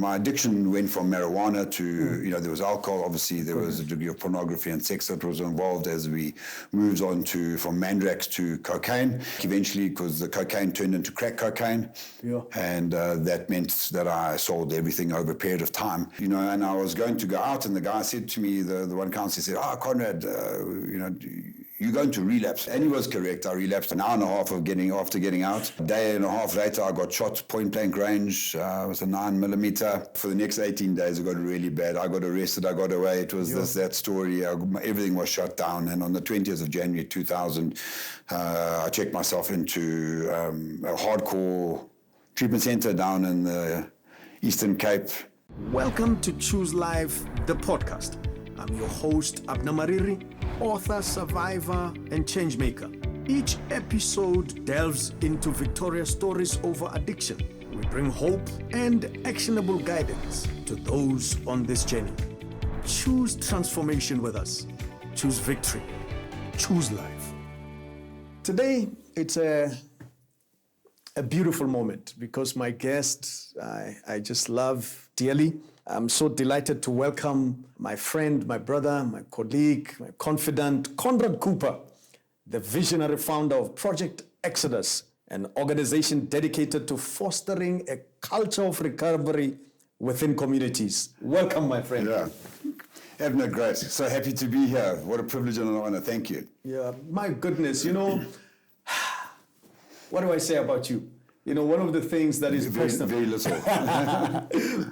My addiction went from marijuana to, there was alcohol, obviously there was a degree of pornography and sex that was involved as we moved on from Mandrax to cocaine. Eventually, because the cocaine turned into crack cocaine, and that meant that I sold everything over a period of time. And I was going to go out, and the guy said to me, the one counselor said, Conrad, you're going to relapse. And he was correct. I relapsed an hour and a half after getting out. A day and a half later, I got shot point blank range with a 9mm. For the next 18 days, it got really bad. I got arrested. I got away. It was that story. Everything was shut down. And on the 20th of January 2000, I checked myself into a hardcore treatment center down in the Eastern Cape. Welcome to Choose Life, the podcast. I'm your host, Abna Mariri, author, survivor, and changemaker. Each episode delves into victorious stories over addiction. We bring hope and actionable guidance to those on this journey. Choose transformation with us. Choose victory. Choose life. Today, it's a beautiful moment because my guest, I just love dearly. I'm so delighted to welcome my friend, my brother, my colleague, my confidant, Conrad Cooper, the visionary founder of Project Exodus, an organization dedicated to fostering a culture of recovery within communities. Welcome, my friend. Yeah. Abner, great. So happy to be here. What a privilege and an honor. Thank you. Yeah, my goodness. What do I say about you? One of the things that is personal. Very little.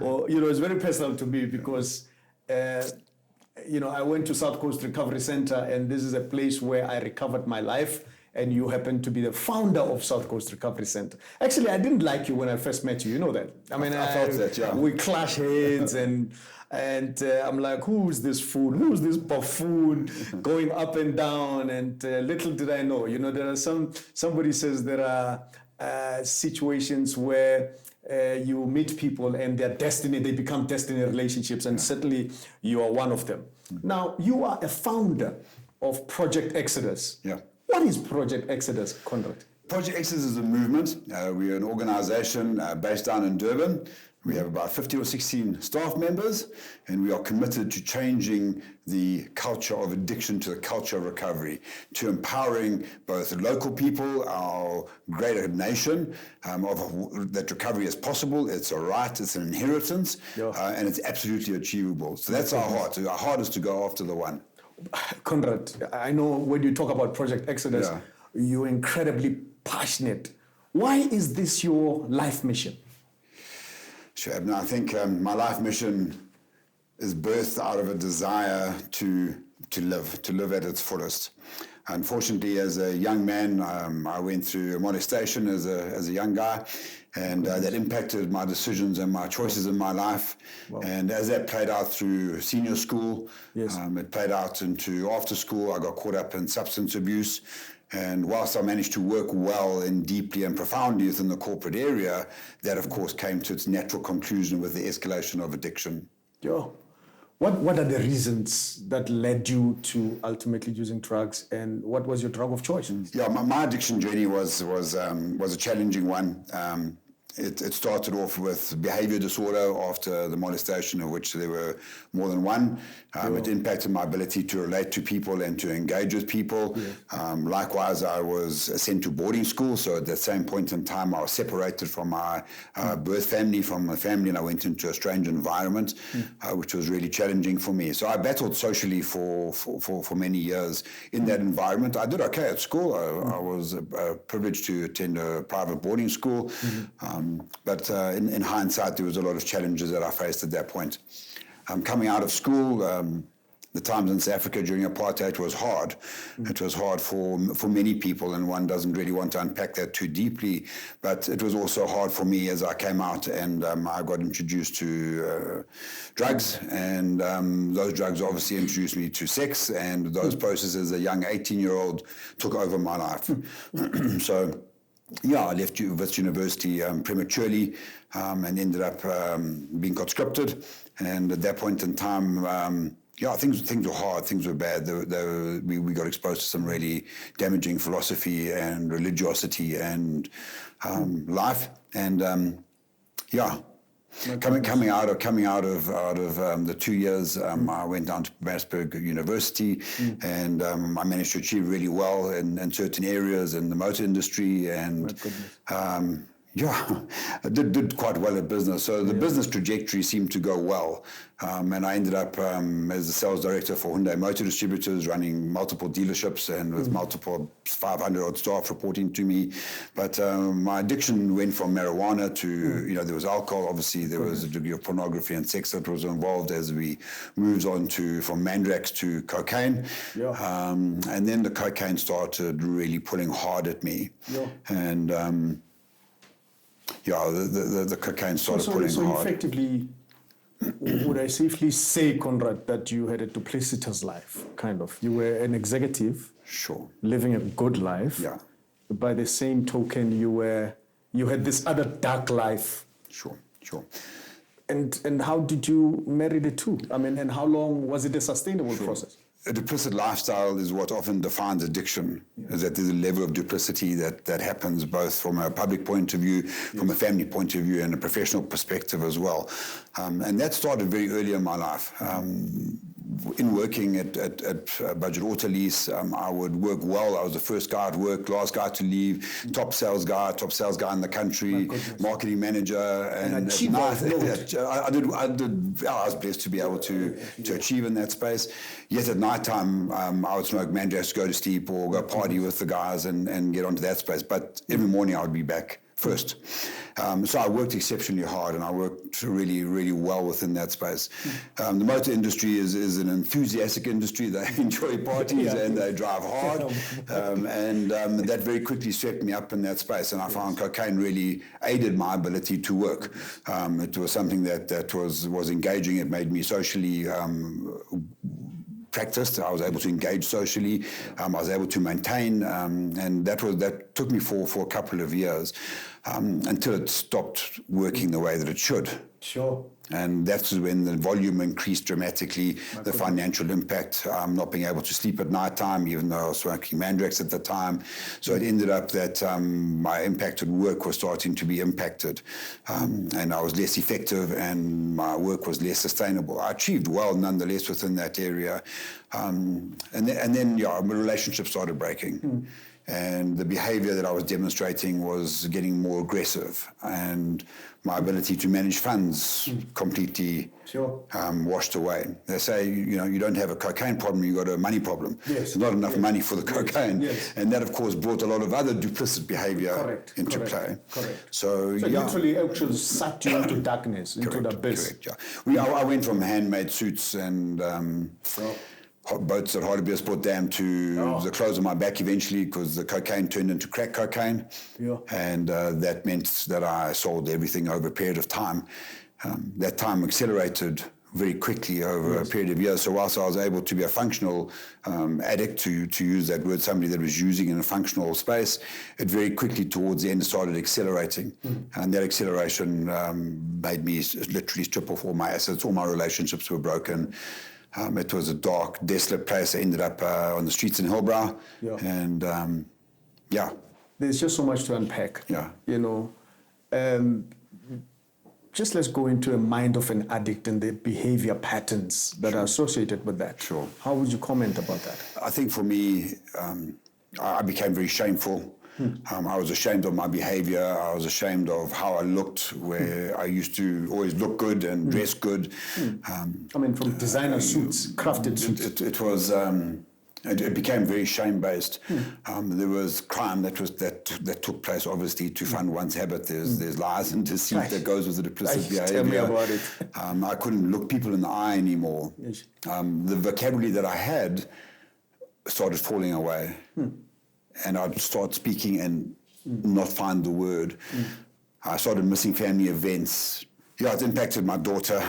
Well, it's very personal to me because, I went to South Coast Recovery Center, and this is a place where I recovered my life. And you happen to be the founder of South Coast Recovery Center. Actually, I didn't like you when I first met you. You know that. I felt that, yeah. We clash heads, and I'm like, who's this fool? Who's this buffoon going up and down? And little did I know, there are somebody says there are situations where you meet people and their destiny, they become destiny relationships, and certainly you are one of them. Now, you are a founder of Project Exodus. Yeah. What is Project Exodus, Conrad? Project Exodus is a movement. We're an organization based down in Durban. We have about 50 or 16 staff members, and we are committed to changing the culture of addiction to the culture of recovery, to empowering both the local people, our greater nation, that recovery is possible, it's a right, it's an inheritance, and it's absolutely achievable. So that's our heart. Our heart is to go after the one. Conrad, I know when you talk about Project Exodus, you're incredibly passionate. Why is this your life mission? Sure. I think my life mission is birthed out of a desire to live at its fullest. Unfortunately, as a young man, I went through a molestation as a young guy, and that impacted my decisions and my choices in my life. Wow. And as that played out through senior school, it played out into after school. I got caught up in substance abuse. And whilst I managed to work well and deeply and profoundly within the corporate area, that of course came to its natural conclusion with the escalation of addiction. Yeah. What are the reasons that led you to ultimately using drugs, and what was your drug of choice? Yeah, my addiction journey was a challenging one. It started off with behavior disorder after the molestation, of which there were more than one. It impacted my ability to relate to people and to engage with people. Likewise, I was sent to boarding school. So at that same point in time, I was separated from my birth family, and I went into a strange environment, which was really challenging for me. So I battled socially for many years in that environment. I did okay at school. I was privileged to attend a private boarding school. But in hindsight, there was a lot of challenges that I faced at that point. Coming out of school, the times in South Africa during apartheid was hard. It was hard for many people, and one doesn't really want to unpack that too deeply. But it was also hard for me as I came out, and I got introduced to drugs, and those drugs obviously introduced me to sex, and those processes as a young 18-year-old took over my life. So, I left Wits University prematurely and ended up being conscripted. And at that point in time, things were hard, things were bad. We got exposed to some really damaging philosophy and religiosity and life. And Coming out of the 2 years, I went down to Johannesburg University, and I managed to achieve really well in certain areas in the motor industry, and I did quite well at business. So the business trajectory seemed to go well. And I ended up as the sales director for Hyundai Motor Distributors, running multiple dealerships and with multiple 500-odd staff reporting to me. But my addiction went from marijuana to, there was alcohol, obviously, there was a degree of pornography and sex that was involved as we moved on from Mandrax to cocaine. And then the cocaine started really pulling hard at me. And the cocaine started pulling hard. So effectively, would I safely say, Conrad, that you had a duplicitous life, kind of? You were an executive, living a good life. By the same token, you had this other dark life. Sure. And how did you marry the two? I mean, and how long was it a sustainable process? A duplicit lifestyle is what often defines addiction, is that there's a level of duplicity that happens both from a public point of view, from a family point of view, and a professional perspective as well. And that started very early in my life. In working at Budget Auto Lease, I would work well. I was the first guy at work, last guy to leave, top sales guy in the country, marketing manager, and I was blessed to be able to achieve in that space. Yet at night time, I would smoke mandrax, go to sleep, or go party with the guys and get onto that space. But every morning I would be back first. So I worked exceptionally hard, and I worked really, really well within that space. The motor industry is an enthusiastic industry. They enjoy parties and they drive hard. And that very quickly swept me up in that space. And I found cocaine really aided my ability to work. It was something that was engaging. It made me socially practiced. I was able to engage socially. I was able to maintain, and that took me for a couple of years until it stopped working the way that it should. And that's when the volume increased dramatically, the financial impact, not being able to sleep at night time, even though I was smoking mandrax at the time. So it ended up that my impact at work was starting to be impacted, and I was less effective, and my work was less sustainable. I achieved well nonetheless within that area. And then my relationship started breaking. And the behavior that I was demonstrating was getting more aggressive, and my ability to manage funds completely washed away. They say, you don't have a cocaine problem, you got a money problem. There's not enough money for the cocaine. And that, of course, brought a lot of other duplicit behavior into play. So literally actually sucked you into darkness, into the abyss. I went from handmade suits and boats at Hartbeespoort Dam to the clothes on my back eventually, because the cocaine turned into crack cocaine. And that meant that I sold everything over a period of time. That time accelerated very quickly over a period of years. So whilst I was able to be a functional addict, to use that word, somebody that was using in a functional space, it very quickly towards the end started accelerating. And that acceleration made me literally strip off all my assets. All my relationships were broken. It was a dark, desolate place. I ended up on the streets in Hillbrow. And there's just so much to unpack. Just let's go into a mind of an addict and the behavior patterns that are associated with that. How would you comment about that? I think for me, I became very shameful. I was ashamed of my behavior. I was ashamed of how I looked, where I used to always look good and dress good. From designer suits, crafted suits. It was. It became very shame-based. There was crime that took place, obviously, to fund one's habit. There's lies and deceit that goes with the duplicit behavior. Tell me about it. I couldn't look people in the eye anymore. The vocabulary that I had started falling away. And I'd start speaking and not find the word. I started missing family events. It impacted my daughter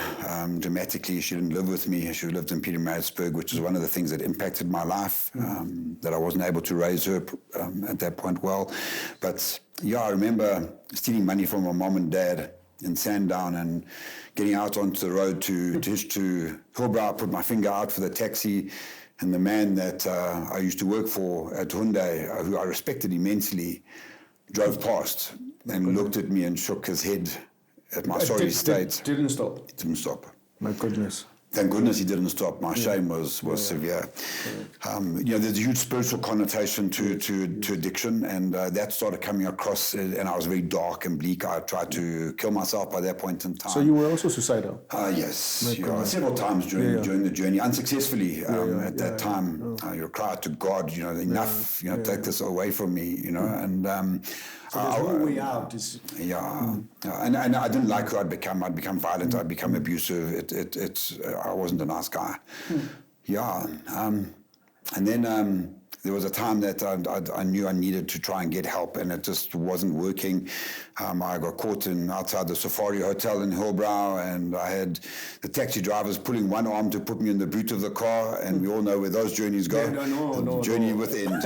dramatically. She didn't live with me. She lived in Pietermaritzburg, which is one of the things that impacted my life, that I wasn't able to raise her at that point well. But I remember stealing money from my mom and dad in Sandown and getting out onto the road to Hillbrow. I put my finger out for the taxi. And the man that I used to work for at Hyundai, who I respected immensely, drove past and looked at me and shook his head at my sorry state. Didn't stop. It didn't stop. My goodness. Thank goodness he didn't stop. My shame was severe. There's a huge spiritual connotation to addiction, and that started coming across, and I was very dark and bleak. I tried to kill myself by that point in time. So you were also suicidal? Yes, several times during the journey, unsuccessfully. At that time, you cry out to God, enough, take this away from me, and. So there's no way out. And I didn't like who I'd become. I'd become violent. I'd become abusive. I wasn't a nice guy. And then there was a time that I knew I needed to try and get help, and it just wasn't working. I got caught outside the Safari Hotel in Hillbrow, and I had the taxi drivers pulling one arm to put me in the boot of the car, and we all know where those journeys go. The journey with end,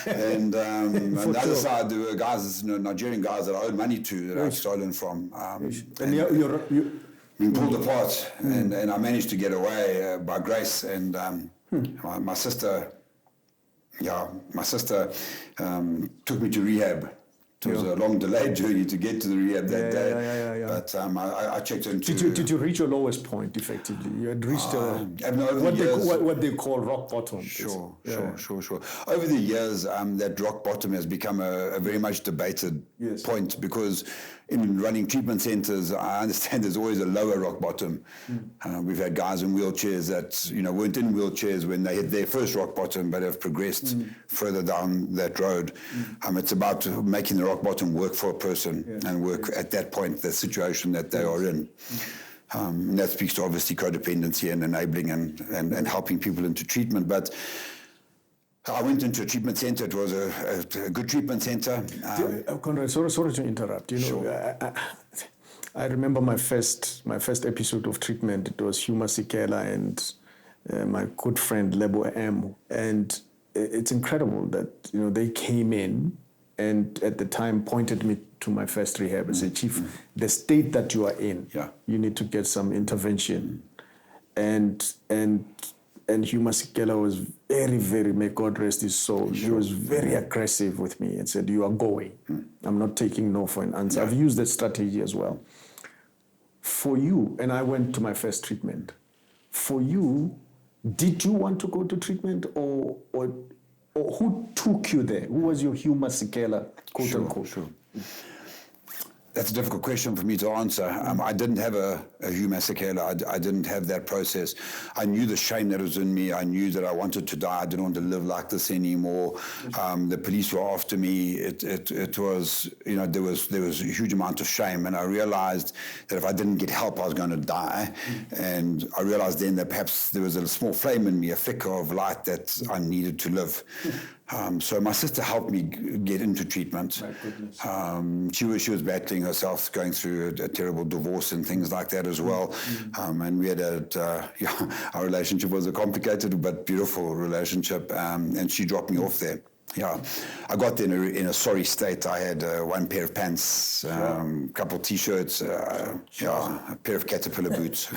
And on the other side, there were guys, Nigerian guys that I owed money to that I'd stolen from. And you're being pulled apart, and I managed to get away by grace. And my sister... my sister took me to rehab. It was a long delayed journey to get to the rehab that day. But I checked into... Did you reach your lowest point, effectively? You had reached what they call rock bottom. Sure. Over the years, that rock bottom has become a very much debated point, because in running treatment centres, I understand there's always a lower rock bottom. We've had guys in wheelchairs that weren't in wheelchairs when they hit their first rock bottom, but have progressed further down that road. It's about making the rock bottom work for a person and work at that point, the situation that they are in. And that speaks to obviously codependency and enabling and helping people into treatment. But I went into a treatment centre. It was a good treatment centre. Conrad, sorry to interrupt. I remember my first episode of treatment. It was Hugh Masekela and my good friend Lebo M. And it's incredible that they came in and at the time pointed me to my first rehab and said, Chief, the state that you are in, you need to get some intervention. And Hugh Masekela was very, very, may God rest his soul, he was very aggressive with me and said, you are going. I'm not taking no for an answer. I've used that strategy as well. For you, and I went to my first treatment, for you, did you want to go to treatment or who took you there? Who was your Hugh Masekela, quote unquote? Sure. That's a difficult question for me to answer. I didn't have a Hugh Masekela. I didn't have that process. I knew the shame that was in me. I knew that I wanted to die. I didn't want to live like this anymore. The police were after me. It was, there was a huge amount of shame, and I realized that if I didn't get help, I was going to die. And I realized then that perhaps there was a small flame in me, a flicker of light that I needed to live. So my sister helped me get into treatment. She was battling herself, going through a terrible divorce and things like that as well. And we had our relationship was a complicated but beautiful relationship. And she dropped me off there. I got there in a sorry state. I had one pair of pants, a couple of T-shirts, a pair of Caterpillar boots,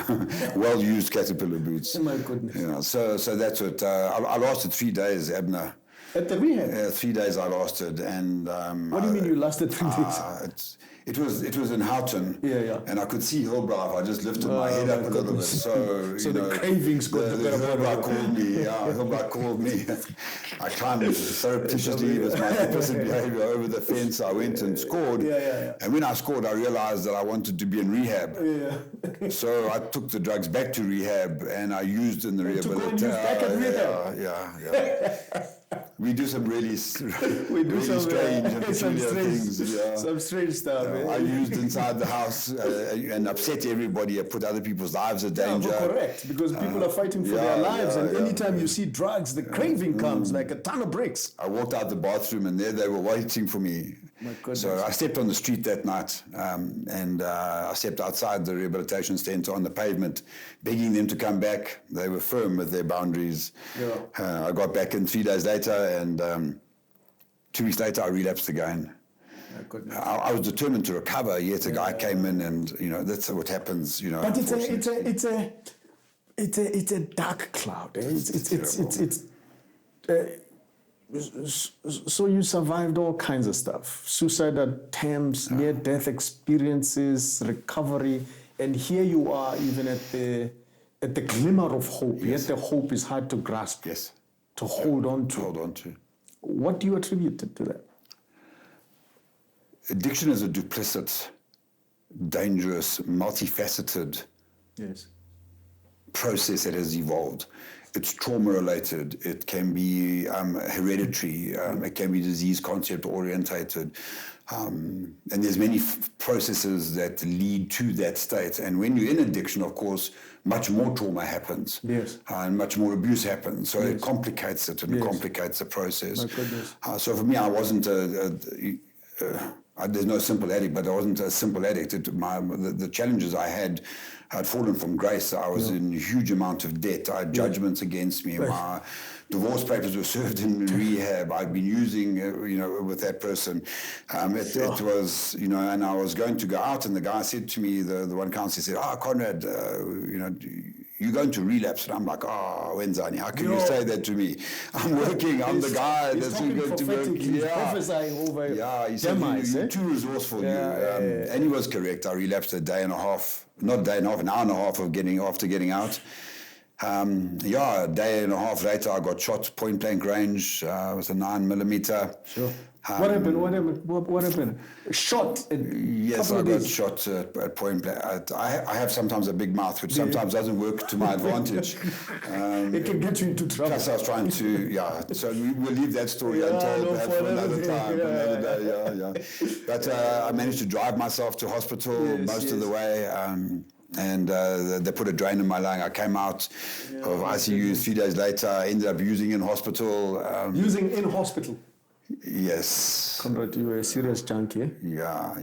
well-used Caterpillar boots. Oh my goodness. So that's what I lasted 3 days, Abner. At the rehab? 3 days I lasted, and what do you mean you lasted 3 days? It was in Houghton, and I could see Hillbrow if I just lifted my head up a little bit. So the cravings got the better part. Hillbrow called me. I climbed surreptitiously with my implicit behavior over the fence. I went and scored, and when I scored, I realized that I wanted to be in rehab. So I took the drugs back to rehab, and I used in the rehabilitation. Back at rehab. We do some really strange things. Some strange stuff. I used inside the house and upset everybody. I put other people's lives at danger. Correct, because people are fighting for their lives, and anytime you see drugs, the craving comes like a ton of bricks. I walked out the bathroom, and there they were waiting for me. So I stepped on the street that night, and I stepped outside the rehabilitation centre on the pavement, begging them to come back. They were firm with their boundaries. I got back in 3 days later, and 2 weeks later I relapsed again. I was determined to recover, yet a guy came in, and that's what happens. But it's a dark cloud. So you survived all kinds of stuff. Suicide attempts, near-death experiences, recovery, and here you are even at the glimmer of hope. Yes. Yet the hope is hard to grasp. Yes. To hold on to. Hold on to. What do you attribute it to that? Addiction is a duplicit, dangerous, multifaceted process that has evolved. It's trauma-related. It can be hereditary. It can be disease concept orientated. And there's many processes that lead to that state. And when you're in addiction, of course, much more trauma happens. Yes. And much more abuse happens. So it complicates it and complicates the process. My goodness. So for me, I wasn't there's no simple addict, but I wasn't a simple addict. The challenges I had, I'd fallen from grace. I was in a huge amount of debt. I had judgments against me. My divorce papers were served in rehab. I'd been using, with that person. It was, and I was going to go out, and the guy said to me, the one counselor said, Conrad, you're going to relapse. And I'm like, Wenzani, how can you say that to me? I'm working, I'm the guy that's going to work. He's prophesying over he said, you're too resourceful. And he was correct. I relapsed an hour and a half after getting out. A day and a half later, I got shot point blank range with a 9mm. Sure. What happened? Shot? Yes, I got shot at point blank. I have sometimes a big mouth, which sometimes doesn't work to my advantage. It can get you into trouble. Plus, I was trying to, so we'll leave that story untold, perhaps for another time, another day, But I managed to drive myself to hospital most of the way. And they put a drain in my lung. I came out of ICU 3 days later. I ended up using in hospital. Using in hospital? Yes. Conrad, you were a serious junkie. Yeah.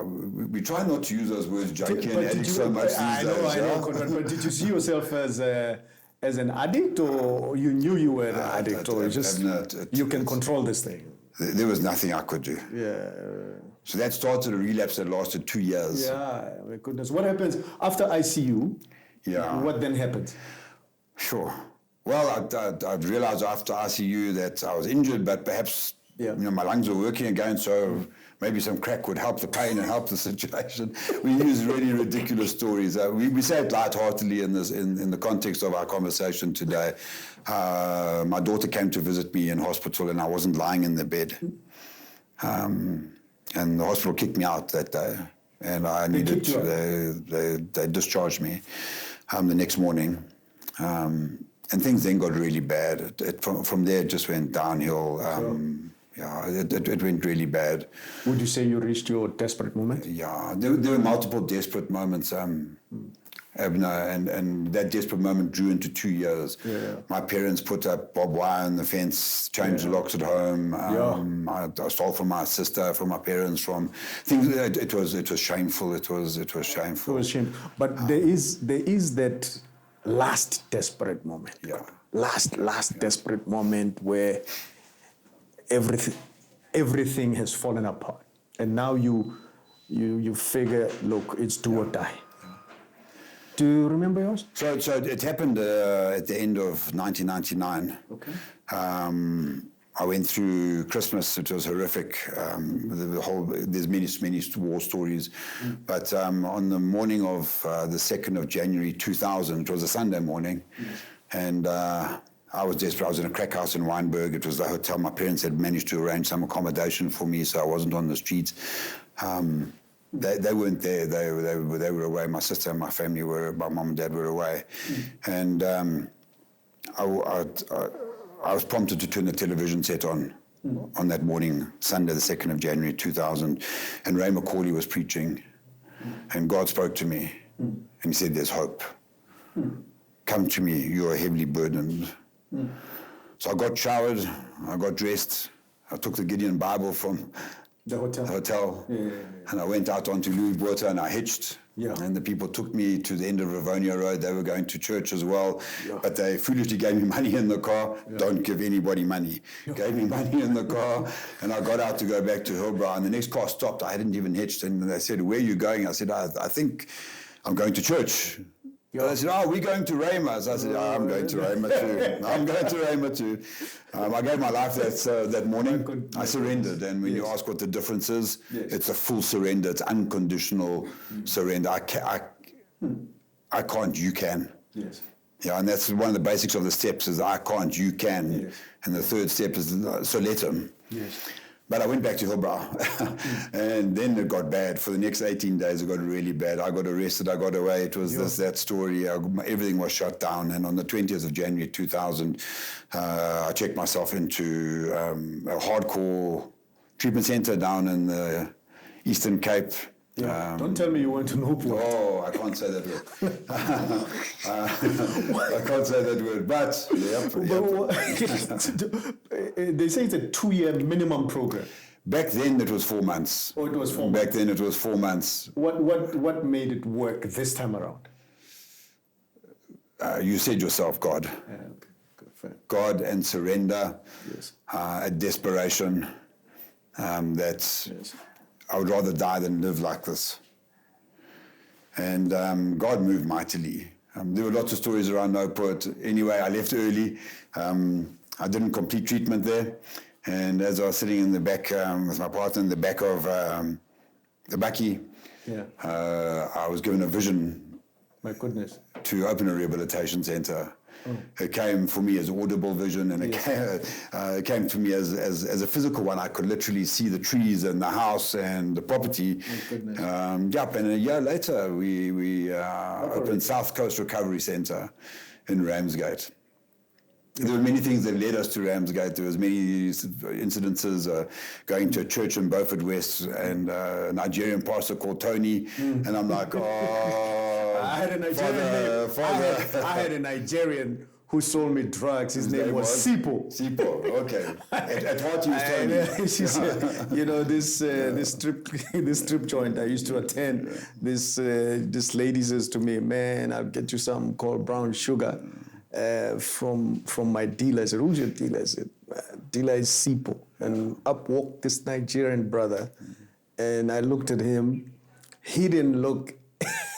We try not to use those words, junkie and addict, so much these days. I know, Conrad, but did you see yourself as an addict, or you knew you were an addict, or you can control this thing? There was nothing I could do. Yeah. So that started a relapse that lasted 2 years. Yeah, my goodness. What happens after ICU? Yeah. What then happens? Sure. Well, I'd realized after ICU that I was injured, but perhaps my lungs were working again, so maybe some crack would help the pain and help the situation. We use really ridiculous stories. We say it lightheartedly in the context of our conversation today. My daughter came to visit me in hospital, and I wasn't lying in the bed. And the hospital kicked me out that day, and they discharged me the next morning. And things then got really bad. From there, it just went downhill. It went really bad. Would you say you reached your desperate moment? Yeah, there were multiple desperate moments, Abner, and that desperate moment drew into 2 years. Yeah. My parents put up barbed wire on the fence, changed the locks at home. I stole from my sister, from my parents, from things. It was shameful. It was shameful. It was shameful. But there is that last desperate moment. Yeah. Last desperate moment where everything has fallen apart, and now you figure, look, it's do or die. Do you remember yours? So it happened at the end of 1999. Okay. I went through Christmas. It was horrific. There's many war stories. But on the morning of the 2nd of January 2000, it was a Sunday morning, and I was desperate. I was in a crack house in Wynberg. It was the hotel. My parents had managed to arrange some accommodation for me, so I wasn't on the streets. They weren't there. They were away. My sister and my family my mom and dad were away, and I was prompted to turn the television set on that morning, Sunday, the 2nd of January 2000, and Ray McCauley was preaching, and God spoke to me, and he said, "There's hope. Come to me. You are heavily burdened." So I got showered. I got dressed. I took the Gideon Bible from the hotel. And I went out onto Louis Water and I hitched. Yeah. And the people took me to the end of Rivonia Road. They were going to church as well. Yeah. But they foolishly gave me money in the car. Yeah. Don't give anybody money. Yeah. Gave me money in the car. And I got out to go back to Hillbrow. And the next car stopped. I hadn't even hitched. And they said, "Where are you going?" I said, I think I'm going to church. I said, we're going to Ramos. I said, I'm going to Ramos too. I'm going to Ramos too. I gave my life that morning. I surrendered. And when you ask what the difference is, it's a full surrender. It's unconditional surrender. I can't, you can. Yes. Yeah, and that's one of the basics of the steps is I can't, you can. Yes. And the third step is so let him. Yes. But I went back to Hillbrow, and then it got bad. For the next 18 days, it got really bad. I got arrested, I got away. It was that story. Everything was shut down. And on the 20th of January 2000, I checked myself into a hardcore treatment center down in the Eastern Cape. Yeah. Don't tell me you went to Newport. Oh, I can't say that word. I can't say that word, but they say it's a 2-year minimum program. Back then it was 4 months. Oh, it was 4 months. Back then it was 4 months. What made it work this time around? You said yourself, God. Yeah, okay. Good, God and surrender. Yes. A desperation. That's. Yes. I would rather die than live like this. And God moved mightily. There were lots of stories around Newport. Anyway, I left early. I didn't complete treatment there. And as I was sitting in the back with my partner in the back of the bakkie, I was given a vision. My goodness. To open a rehabilitation center. Oh. It came for me as audible vision, and it came to me as a physical one. I could literally see the trees and the house and the property. And a year later, we opened South Coast Recovery Center in Ramsgate. There were many things that led us to Ramsgate. There was many incidences, going to a church in Beaufort West and a Nigerian pastor called Tony, and I'm like, I had a Nigerian I had a Nigerian who sold me drugs. His name was Sipo. Sipo, okay. At heart, he was telling me. She said, this strip joint I used to attend, this lady says to me, man, I'll get you something called brown sugar. From my dealer. I said, who's your dealer? I said, dealer is Sipo. And up walked this Nigerian brother. And I looked at him. He didn't look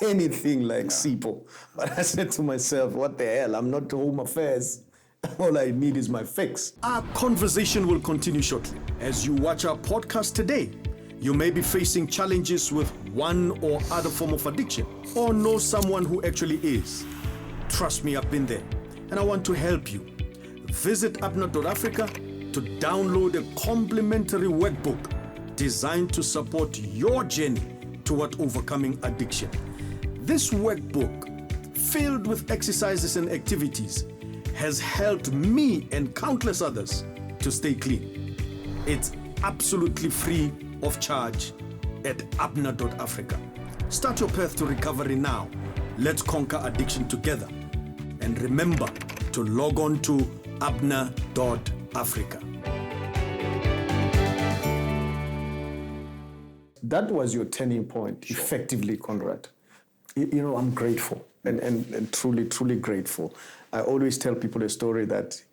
anything like Sipo. But I said to myself, what the hell? I'm not to Home Affairs. All I need is my fix. Our conversation will continue shortly. As you watch our podcast today, you may be facing challenges with one or other form of addiction, or know someone who actually is. Trust me, I've been there. And I want to help you. Visit Abner.Africa to download a complimentary workbook designed to support your journey toward overcoming addiction. This workbook, filled with exercises and activities, has helped me and countless others to stay clean. It's absolutely free of charge at Abner.Africa. Start your path to recovery now. Let's conquer addiction together. And remember to log on to Abner.Africa. That was your turning point, effectively, Conrad. I'm grateful and truly, truly grateful. I always tell people a story that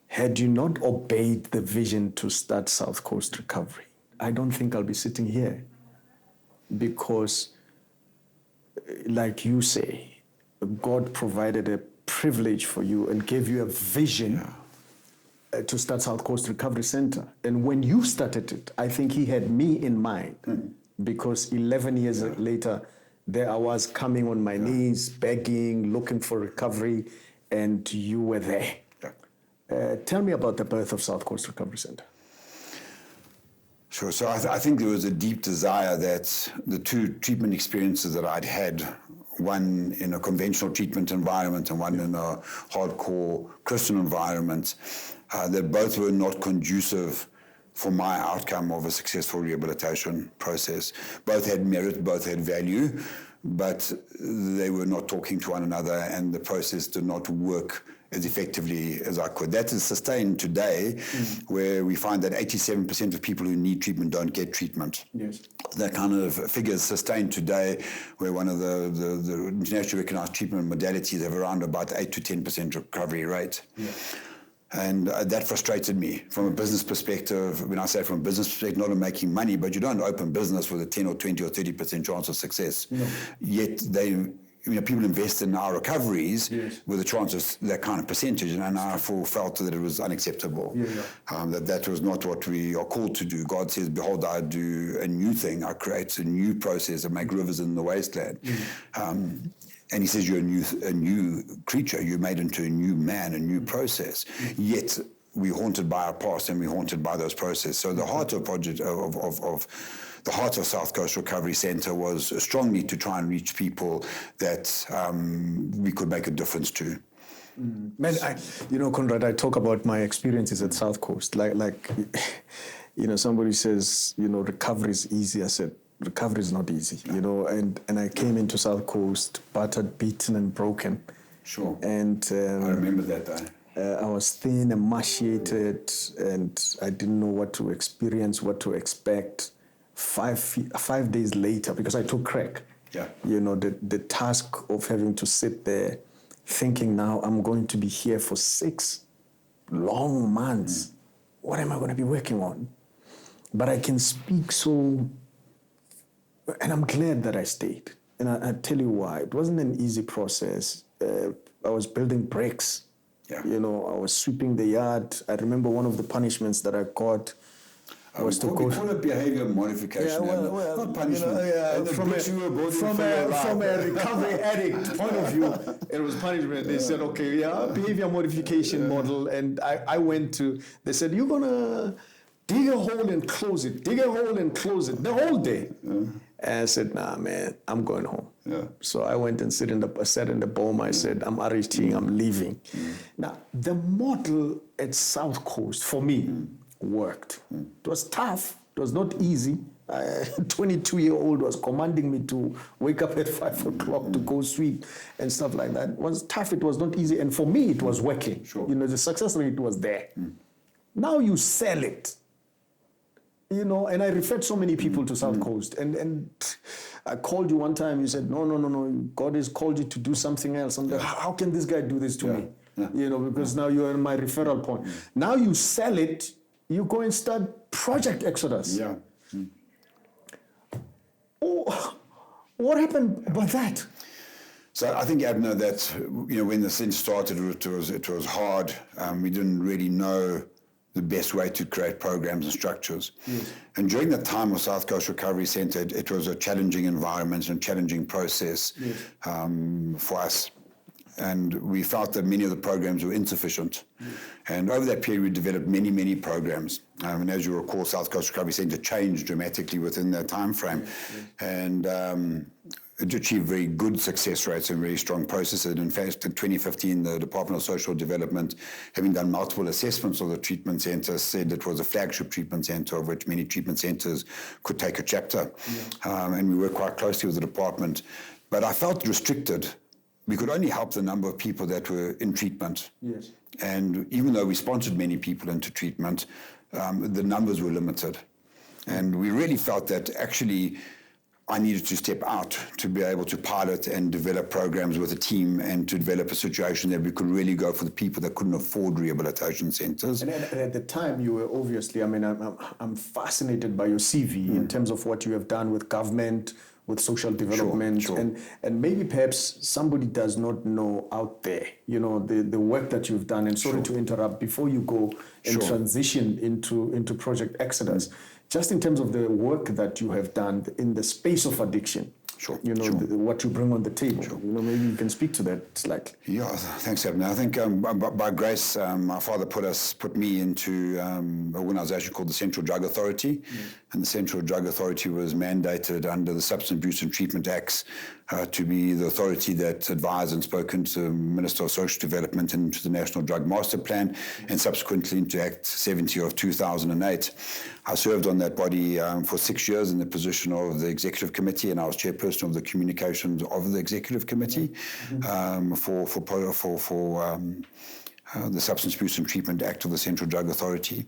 had you not obeyed the vision to start South Coast Recovery, I don't think I'll be sitting here. Because, like you say, God provided a privilege for you and gave you a vision to start South Coast Recovery Center. And when you started it, I think he had me in mind because 11 years later, there I was coming on my knees, begging, looking for recovery, and you were there. Tell me about the birth of South Coast Recovery Center. Sure. So I think there was a deep desire that the two treatment experiences that I'd had, one in a conventional treatment environment and one in a hardcore Christian environment, that both were not conducive for my outcome of a successful rehabilitation process. Both had merit, both had value, but they were not talking to one another and the process did not work as effectively as I could. That is sustained today, where we find that 87% of people who need treatment don't get treatment. Yes. That kind of figure is sustained today, where one of the internationally recognized treatment modalities have around about 8 to 10% recovery rate. Yeah. And that frustrated me from a business perspective. When I say from a business perspective, not on making money, but you don't open business with a 10 or 20 or 30% chance of success. No. Yet they people invest in our recoveries Yes. with a chance of that kind of percentage, and I felt that it was unacceptable. That was not what we are called to do. God says, "Behold, I do a new thing. I create a new process. I make rivers in the wasteland." And he says, "You're a new creature. You're made into a new man, a new process." Yet we're haunted by our past, and we're haunted by those processes. So the heart of the heart of South Coast Recovery Centre was strongly to try and reach people that we could make a difference to. Man, Conrad, I talk about my experiences at South Coast. Like somebody says, recovery is easy. I said, recovery is not easy, and I came into South Coast battered, beaten, and broken. Sure. And I remember that day. I was thin, emaciated, and I didn't know what to experience, what to expect. 5 days later, because I took crack, the task of having to sit there thinking, now I'm going to be here for 6 long months. What am I going to be working on? But I can speak so, and I'm glad that I stayed. And I tell you why. It wasn't an easy process. I was building bricks. I was sweeping the yard. I remember one of the punishments that I got was to go. We call it behavior modification, not punishment. From a recovery addict point of view, it was punishment. They said, okay, behavior modification model, and I went to. They said, you're gonna dig a hole and close it, dig a hole and close it, the whole day. And I said, nah, man, I'm going home. So I went and sat in the boma. I said, I'm RHTing, I'm leaving. Now, the model at South Coast, for me, worked. It was tough. It was not easy. A 22-year-old was commanding me to wake up at 5 o'clock to go sweep and stuff like that. It was tough. It was not easy. And for me, it was working. Sure. The success rate was there. Now you sell it. And I referred so many people to South Coast. And I called you one time. You said, no. God has called you to do something else. I'm like, how can this guy do this to me? Because now you're my referral point. Now you sell it. You go and start Project Exodus. Oh, what happened by that? So I think, Abner, that when the thing started, it was hard. We didn't really know the best way to create programs and structures. And during the time of South Coast Recovery Centre, it was a challenging environment and challenging process for us. And we felt that many of the programs were insufficient. And over that period, we developed many, many programs. And as you recall, South Coast Recovery Centre changed dramatically within that time frame. And it achieved very good success rates and very strong processes. In fact, in 2015, the Department of Social Development, having done multiple assessments of the treatment centre, said it was a flagship treatment centre of which many treatment centres could take a chapter. And we worked quite closely with the department. But I felt restricted. We could only help the number of people that were in treatment. And even though we sponsored many people into treatment, the numbers were limited. And we really felt that actually I needed to step out to be able to pilot and develop programs with a team and to develop a situation that we could really go for the people that couldn't afford rehabilitation centres. And at the time, you were obviously, I'm fascinated by your CV in terms of what you have done with government, with social development, Sure. And maybe perhaps somebody does not know out there, the work that you've done. And sorry to interrupt, before you go and transition into Project Exodus, just in terms of the work that you have done in the space of addiction. What you bring on the table. Maybe you can speak to that slightly. Yeah, thanks, Abner. I think by grace, my father put me into an organisation called the Central Drug Authority, and the Central Drug Authority was mandated under the Substance Abuse and Treatment Acts to be the authority that advised and spoken to the Minister of Social Development and to the National Drug Master Plan, and subsequently into Act 70 of 2008. I served on that body for 6 years in the position of the Executive Committee, and I was chairperson of the communications of the Executive Committee for the Substance Abuse and Treatment Act of the Central Drug Authority.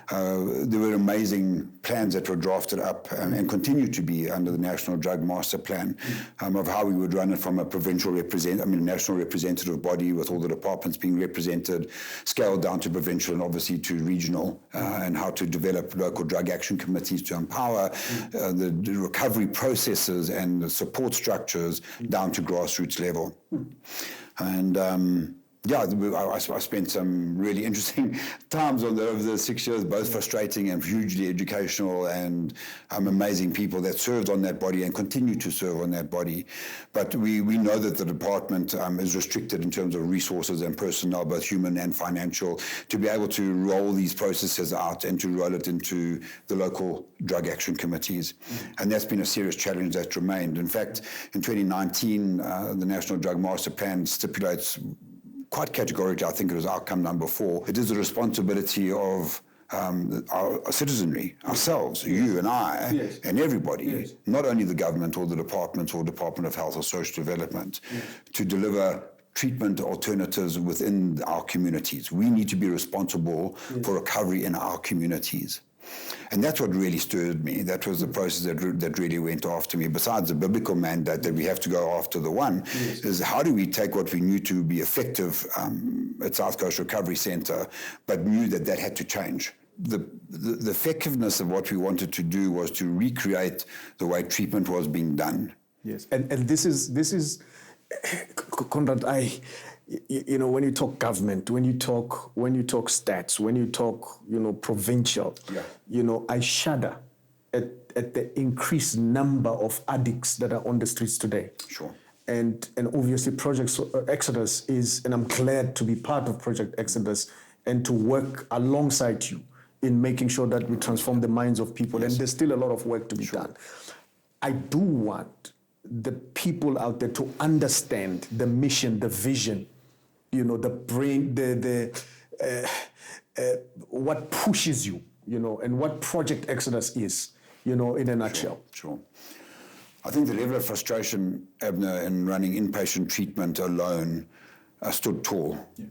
There were amazing plans that were drafted up and continue to be under the National Drug Master Plan of how we would run it from a national representative body with all the departments being represented, scaled down to provincial and obviously to regional, and how to develop local drug action committees to empower the recovery processes and the support structures down to grassroots level. And I spent some really interesting times over the 6 years, both frustrating and hugely educational, and amazing people that served on that body and continue to serve on that body. But we know that the department is restricted in terms of resources and personnel, both human and financial, to be able to roll these processes out and to roll it into the local drug action committees. And that's been a serious challenge that's remained. In fact, in 2019, the National Drug Master Plan stipulates quite categorically, I think it was outcome number 4. It is the responsibility of our citizenry, ourselves, you and I, and everybody, not only the government or the department or Department of Health or Social Development, to deliver treatment alternatives within our communities. We need to be responsible for recovery in our communities. And that's what really stirred me. That was the process that really went after me. Besides the biblical mandate that we have to go after the one, is how do we take what we knew to be effective at South Coast Recovery Centre, but knew that had to change. The effectiveness of what we wanted to do was to recreate the way treatment was being done. Yes, and this is Conrad, when you talk government, when you talk stats, when you talk, provincial, I shudder at the increased number of addicts that are on the streets today. Sure. And obviously Project Exodus and I'm glad to be part of Project Exodus and to work alongside you in making sure that we transform the minds of people. Yes. And there's still a lot of work to be done. I do want the people out there to understand the mission, the vision, the brain, what pushes you, and what Project Exodus is, in a nutshell. Sure. I think the level of frustration, Abner, in running inpatient treatment alone stood tall. Yeah.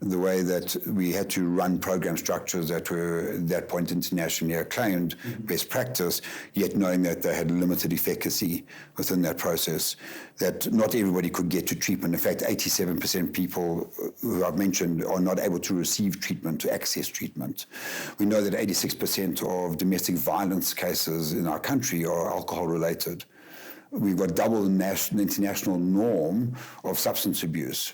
The way that we had to run program structures that were at that point internationally acclaimed best practice, yet knowing that they had limited efficacy within that process, that not everybody could get to treatment. In fact, 87% people who I've mentioned are not able to receive treatment, to access treatment. We know that 86% of domestic violence cases in our country are alcohol-related. We've got double the international norm of substance abuse.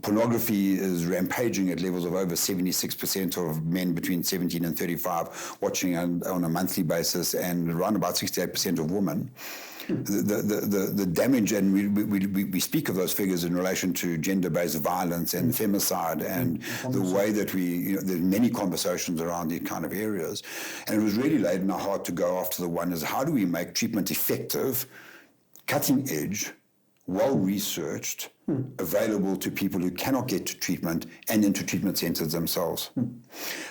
Pornography is rampaging at levels of over 76% of men between 17 and 35 watching on a monthly basis, and around about 68% of women. The damage, and we speak of those figures in relation to gender-based violence and femicide, and the way that there's many conversations around these kind of areas. And it was really laid in our heart to go after the one is how do we make treatment effective, cutting edge, well-researched, available to people who cannot get to treatment and into treatment centers themselves.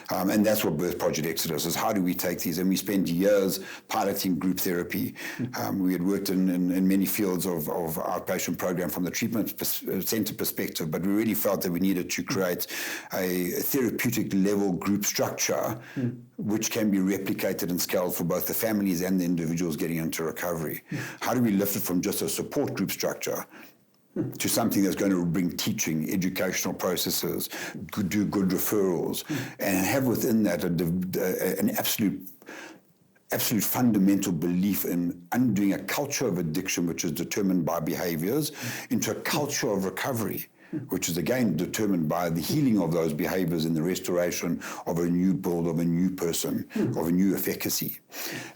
And that's what birthed Project Exodus, is how do we take these? And we spent years piloting group therapy. We had worked in many fields of outpatient program from the treatment center perspective, but we really felt that we needed to create a therapeutic level group structure which can be replicated and scaled for both the families and the individuals getting into recovery. How do we lift it from just a support group structure to something that's going to bring teaching, educational processes, do good referrals, and have within that an absolute fundamental belief in undoing a culture of addiction, which is determined by behaviors, into a culture of recovery, which is again determined by the healing of those behaviors and the restoration of a new build, of a new person, of a new efficacy.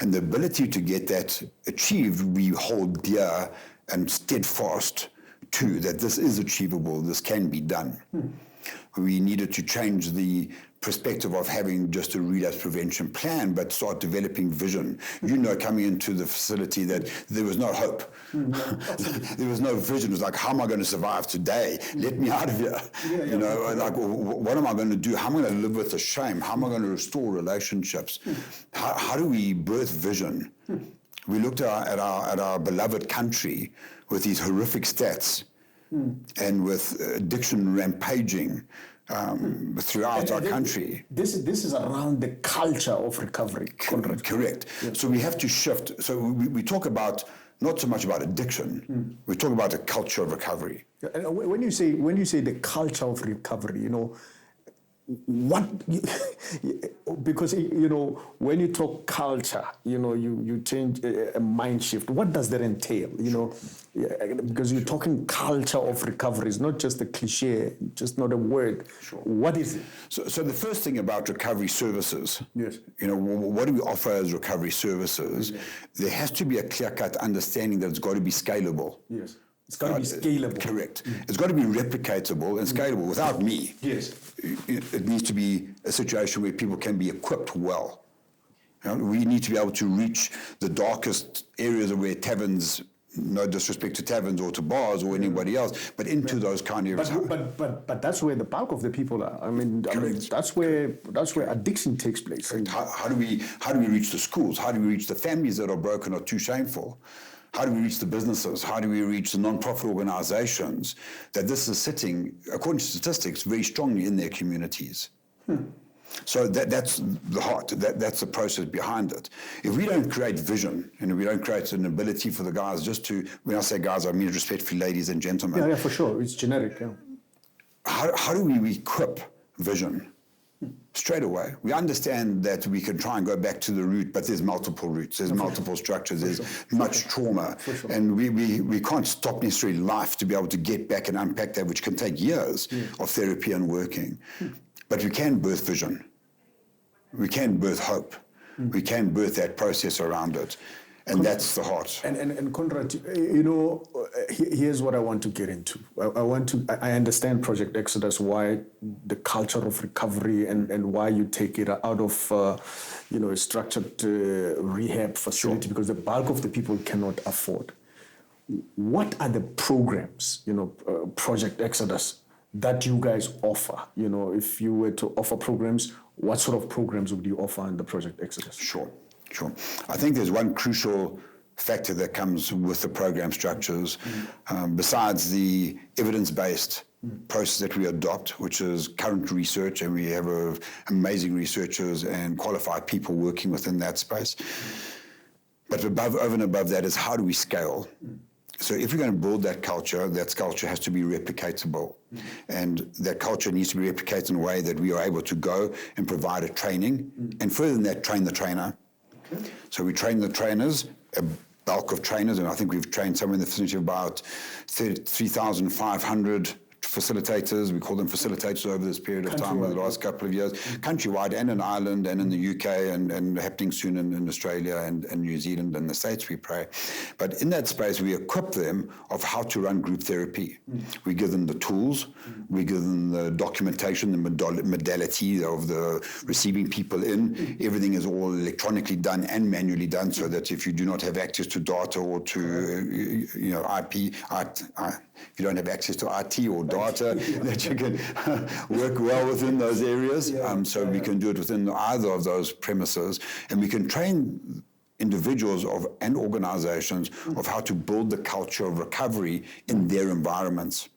And the ability to get that achieved, we hold dear and steadfast to that this is achievable, this can be done. We needed to change the perspective of having just a relapse prevention plan, but start developing vision. Coming into the facility that there was no hope. There was no vision. It was like, how am I going to survive today? Let me out of here. What am I going to do? How am I going to live with the shame? How am I going to restore relationships? How do we birth vision? We looked at our beloved country with these horrific stats and with addiction rampaging, throughout our country. This is around the culture of recovery. Conrad. Correct. Yeah. So we have to shift. So we talk about not so much about addiction. We talk about a culture of recovery. And when you say the culture of recovery, what because when you talk culture, you change a mind shift. What does that entail? Because you're talking culture of recovery. It's not just a cliche, just not a word. Sure. What is it? So the first thing about recovery services, yes, what do we offer as recovery services? Yes. There has to be a clear-cut understanding that it's got to be scalable. Yes. It's got to be scalable. Correct. It's got to be replicatable and scalable. Without me, yes, it needs to be a situation where people can be equipped well. We need to be able to reach the darkest areas of where taverns, no disrespect to taverns or to bars or anybody else, but into those kind of areas. But that's where the bulk of the people are. I mean that's where addiction takes place. How do we reach the schools? How do we reach the families that are broken or too shameful? How do we reach the businesses? How do we reach the non-profit organizations that this is sitting, according to statistics, very strongly in their communities? So that's the heart. That's the process behind it. If we don't create vision and if we don't create an ability for the guys just to, when I say guys, I mean respectfully, ladies and gentlemen. Yeah, for sure. It's generic, yeah. How do we equip vision? Straight away. We understand that we can try and go back to the root, but there's multiple roots, there's multiple structures, there's much trauma. And we can't stop necessarily life to be able to get back and unpack that, which can take years of therapy and working. But we can birth vision. We can birth hope. We can birth that process around it. And that's the heart. And Conrad, here's what I want to get into. I understand Project Exodus, why the culture of recovery and why you take it out of, a structured rehab facility, because the bulk of the people cannot afford. What are the programs, Project Exodus, that you guys offer? If you were to offer programs, what sort of programs would you offer under Project Exodus? Sure. I think there's one crucial factor that comes with the program structures, besides the evidence-based process that we adopt, which is current research, and we have amazing researchers and qualified people working within that space. But over and above that is how do we scale? So if we're going to build that culture has to be replicatable. And that culture needs to be replicated in a way that we are able to go and provide a training, and further than that, train the trainer. So we train the trainers, a bulk of trainers, and I think we've trained somewhere in the vicinity of about 3,500 facilitators. We call them facilitators over this period of time, over the last couple of years, countrywide and in Ireland and in the UK and happening soon in Australia and New Zealand and the States, we pray. But in that space, we equip them of how to run group therapy. We give them the tools, we give them the documentation, the modality of the receiving people in. Everything is all electronically done and manually done, so that if you do not have access to data or to IP, if you don't have access to IT or data, that you can work well within those areas. So we can do it within either of those premises, and we can train individuals and organizations of how to build the culture of recovery in their environments.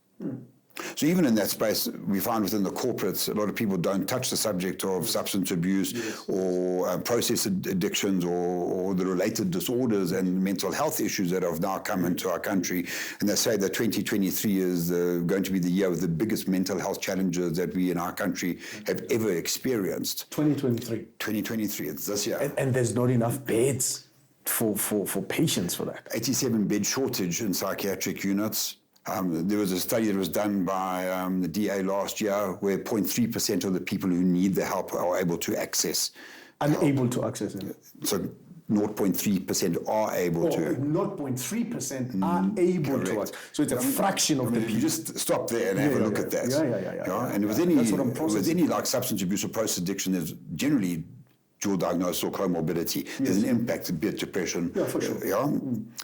So even in that space, we find within the corporates, a lot of people don't touch the subject of substance abuse or process addictions or the related disorders and mental health issues that have now come into our country. And they say that 2023 is going to be the year with the biggest mental health challenges that we in our country have ever experienced. 2023, it's this year. And there's not enough beds for patients for that. 87 bed shortage in psychiatric units. There was a study that was done by the DA last year where 0.3% of the people who need the help are able to access. Unable to access it. So 0.3% are able to. 0.3% are able to access. So it's a fraction of the people. You just stop there and have a look at that. Yeah. And with any like substance abuse or process addiction, there's generally dual diagnosis or comorbidity. There's an impact, be it depression. Yeah, for sure.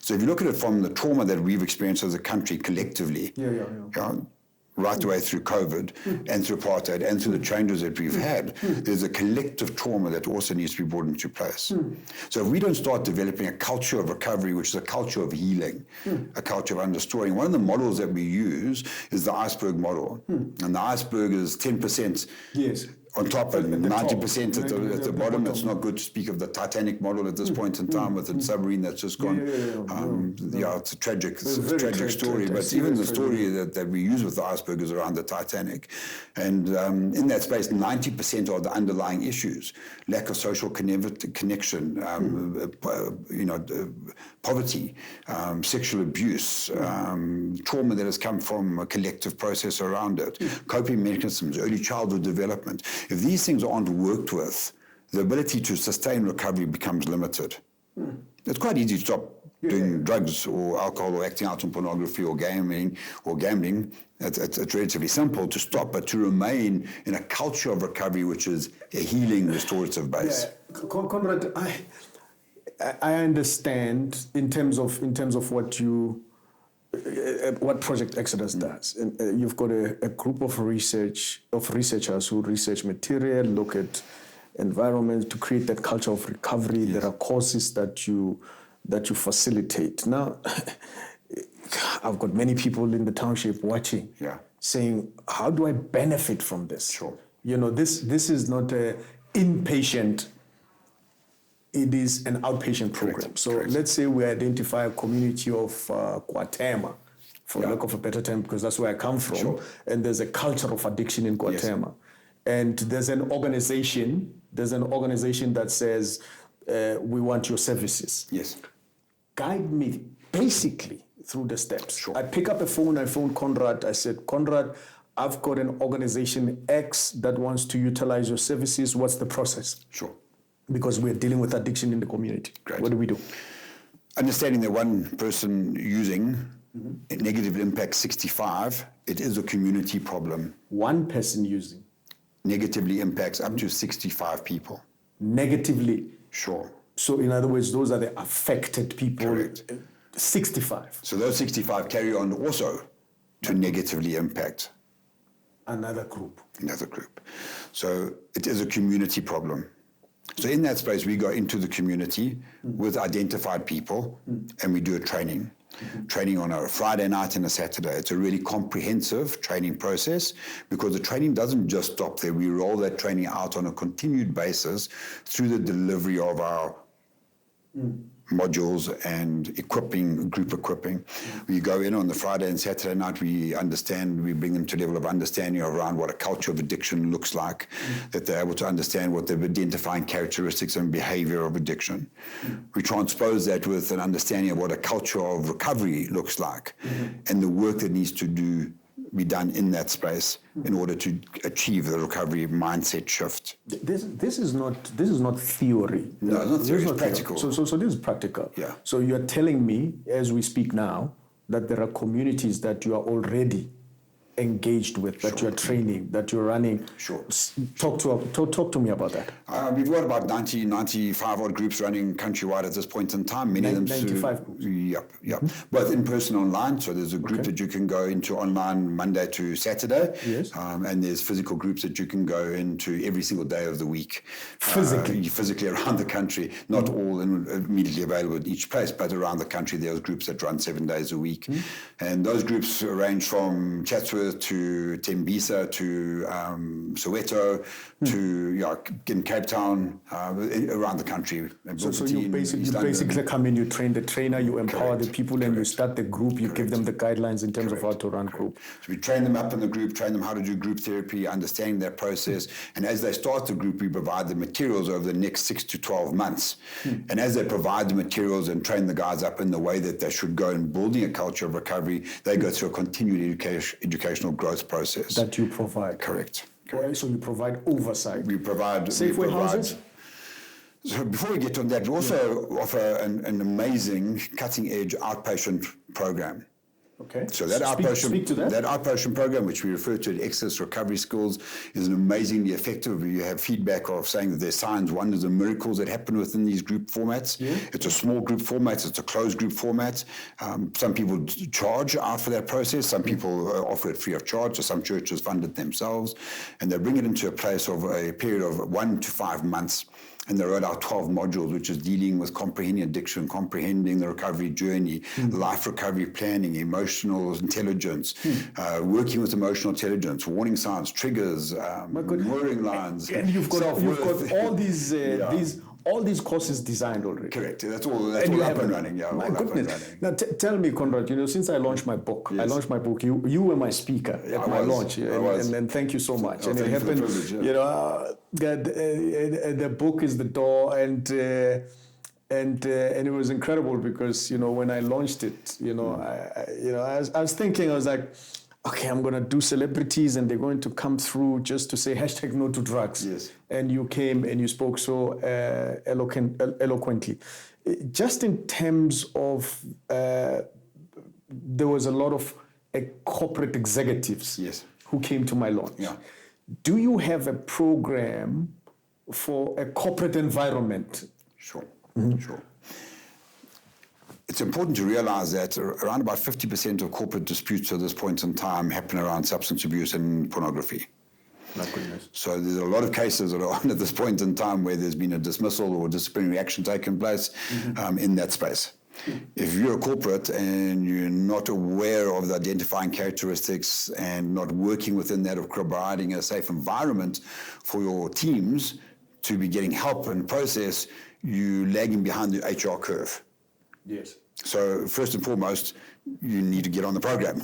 So if you look at it from the trauma that we've experienced as a country collectively, right the way through COVID and through apartheid and through the changes that we've had, there's a collective trauma that also needs to be brought into place. So if we don't start developing a culture of recovery, which is a culture of healing, a culture of understoring, one of the models that we use is the iceberg model. And the iceberg is 10% on top and 90% at the bottom. It's not good to speak of the Titanic model at this point in time with the submarine that's just gone. It's a tragic story. But even the story that we use with the iceberg is around the Titanic. And in that space, 90% of the underlying issues, lack of social connection, poverty, sexual abuse, trauma that has come from a collective process around it, coping mechanisms, early childhood development. If these things aren't worked with, the ability to sustain recovery becomes limited. It's quite easy to stop doing drugs or alcohol or acting out on pornography or gambling. It's relatively simple to stop, but to remain in a culture of recovery, which is a healing, restorative base. Conrad, I understand in terms of what Project Exodus does. And, you've got a group of researchers who research material, look at environment to create that culture of recovery. There are courses that you facilitate. Now, I've got many people in the township watching, saying, "How do I benefit from this?" Sure. This is not an inpatient. It is an outpatient program. So let's say we identify a community of Guatemala, for lack of a better term, because that's where I come from, and there's a culture of addiction in Guatemala. And there's an organization that says, we want your services. Yes. Guide me basically through the steps. Sure. I pick up a phone, I phone Conrad, I said, "Conrad, I've got an organization X that wants to utilize your services. What's the process?" Sure. Because we're dealing with addiction in the community. Great. What do we do? Understanding that one person using negatively impacts 65, it is a community problem. One person using negatively impacts up to 65 people. Negatively? Sure. So in other words, those are the affected people. Correct. 65. So those 65 carry on also to negatively impact another group. So it is a community problem. So in that space, we go into the community with identified people and we do a training. Training on a Friday night and a Saturday. It's a really comprehensive training process because the training doesn't just stop there. We roll that training out on a continued basis through the delivery of our modules and group equipping. We go in on the Friday and Saturday night, we bring them to a level of understanding around what a culture of addiction looks like, that they're able to understand what the identifying characteristics and behavior of addiction. We transpose that with an understanding of what a culture of recovery looks like and the work that needs to be done in that space in order to achieve the recovery mindset shift. This is not theory. No, it's not theory, it's practical. So this is practical. Yeah. So you're telling me, as we speak now, that there are communities that you are already engaged with, that you're training, that you're running. Sure. Talk to me about that. We've got about 95 odd groups running countrywide at this point in time. Many of them 95 groups. Yep. Both in person and online. So there's a group that you can go into online Monday to Saturday. Yes. And there's physical groups that you can go into every single day of the week. Physically around the country. Not all immediately available at each place, but around the country there's groups that run 7 days a week. And those groups range from Chatsworth to Tembisa to Soweto to in Cape Town, around the country. So you basically come in, you train the trainer, you empower the people, and you start the group, you give them the guidelines in terms of how to run group. So we train them up in the group, train them how to do group therapy, understanding their process, and as they start the group, we provide the materials over the next 6 to 12 months. And as they provide the materials and train the guys up in the way that they should go in building a culture of recovery, they go through a continued educational growth process. That you provide. Correct. So you provide oversight. We provide Safeway houses? So before we get on that, we also offer an amazing cutting-edge outpatient program. Okay. So that speak to that. That outpatient program, which we refer to as Excess Recovery Schools, is an amazingly effective. You have feedback of saying that there's signs, wonders, and miracles that happen within these group formats. Yeah. It's a small group format. It's a closed group format. Some people charge out for that process. Some people offer it free of charge. So some churches fund it themselves, and they bring it into a place of a period of 1 to 5 months. And they wrote out 12 modules, which is dealing with comprehending addiction, comprehending the recovery journey, life recovery planning, emotional intelligence, working with emotional intelligence, warning signs, triggers, warning lines. And you've got all these all these courses designed already. Correct. That's all up and running. Yeah, my goodness. Now tell me, Conrad, since I launched my book, you were my speaker at my launch. And thank you so much. And it happened, the book is the door, and it was incredible because, when I launched it, I was thinking, I was like, okay, I'm going to do celebrities and they're going to come through just to say #no to drugs. Yes. And you came and you spoke so eloquently. Just in terms of, there was a lot of corporate executives who came to my launch. Yeah. Do you have a program for a corporate environment? Sure. It's important to realize that around about 50% of corporate disputes at this point in time happen around substance abuse and pornography. My goodness. So there's a lot of cases that are on at this point in time where there's been a dismissal or disciplinary action taking place in that space. If you're a corporate and you're not aware of the identifying characteristics and not working within that of providing a safe environment for your teams to be getting help in the process, you're lagging behind the HR curve. Yes. So first and foremost, you need to get on the program.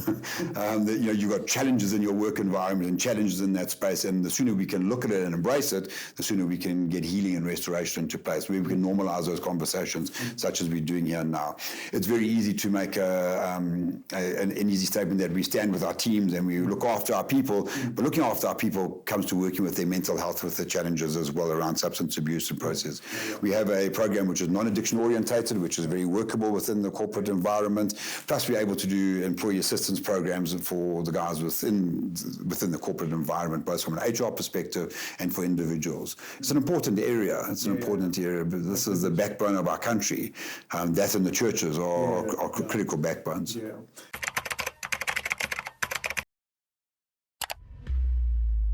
You've got challenges in your work environment and challenges in that space, and the sooner we can look at it and embrace it, the sooner we can get healing and restoration into place, where we can normalize those conversations, such as we're doing here now. It's very easy to make an easy statement that we stand with our teams and we look after our people, but looking after our people comes to working with their mental health, with the challenges as well around substance abuse and process. We have a program which is non-addiction orientated, which is very workable within the corporate environment. Plus, we're able to do employee assistance programs for the guys within the corporate environment, both from an HR perspective and for individuals. It's an important area. But this is the backbone of our country. That and the churches are critical backbones. Yeah.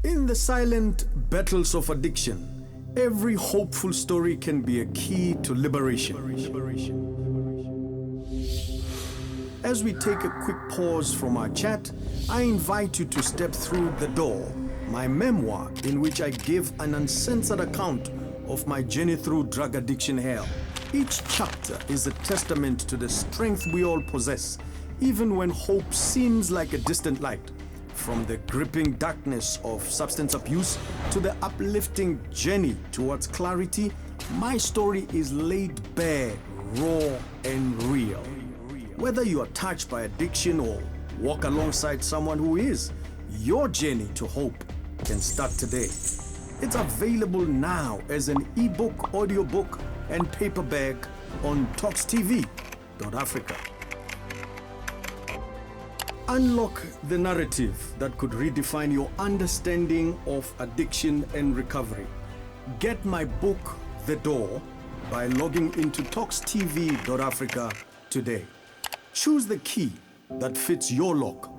In the silent battles of addiction, every hopeful story can be a key to liberation. As we take a quick pause from our chat, I invite you to step through The Door, my memoir in which I give an uncensored account of my journey through drug addiction hell. Each chapter is a testament to the strength we all possess, even when hope seems like a distant light. From the gripping darkness of substance abuse to the uplifting journey towards clarity, my story is laid bare, raw, and real. Whether you are touched by addiction or walk alongside someone who is, your journey to hope can start today. It's available now as an ebook, audiobook, and paperback on TalksTV.Africa. Unlock the narrative that could redefine your understanding of addiction and recovery. Get my book, The Door, by logging into TalksTV.Africa today. Choose the key that fits your lock.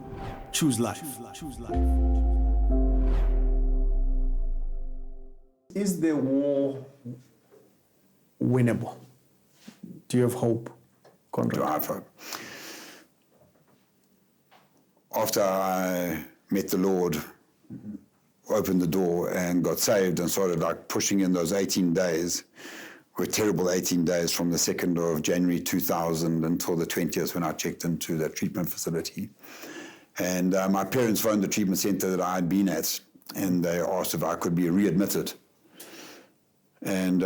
Choose life. Is the war winnable? Do you have hope, Conrad? I have hope. After I met the Lord, opened the door and got saved and started pushing in those 18 days, were terrible 18 days from the 2nd of January 2000 until the 20th when I checked into that treatment facility. And my parents phoned the treatment center that I had been at, and they asked if I could be readmitted. And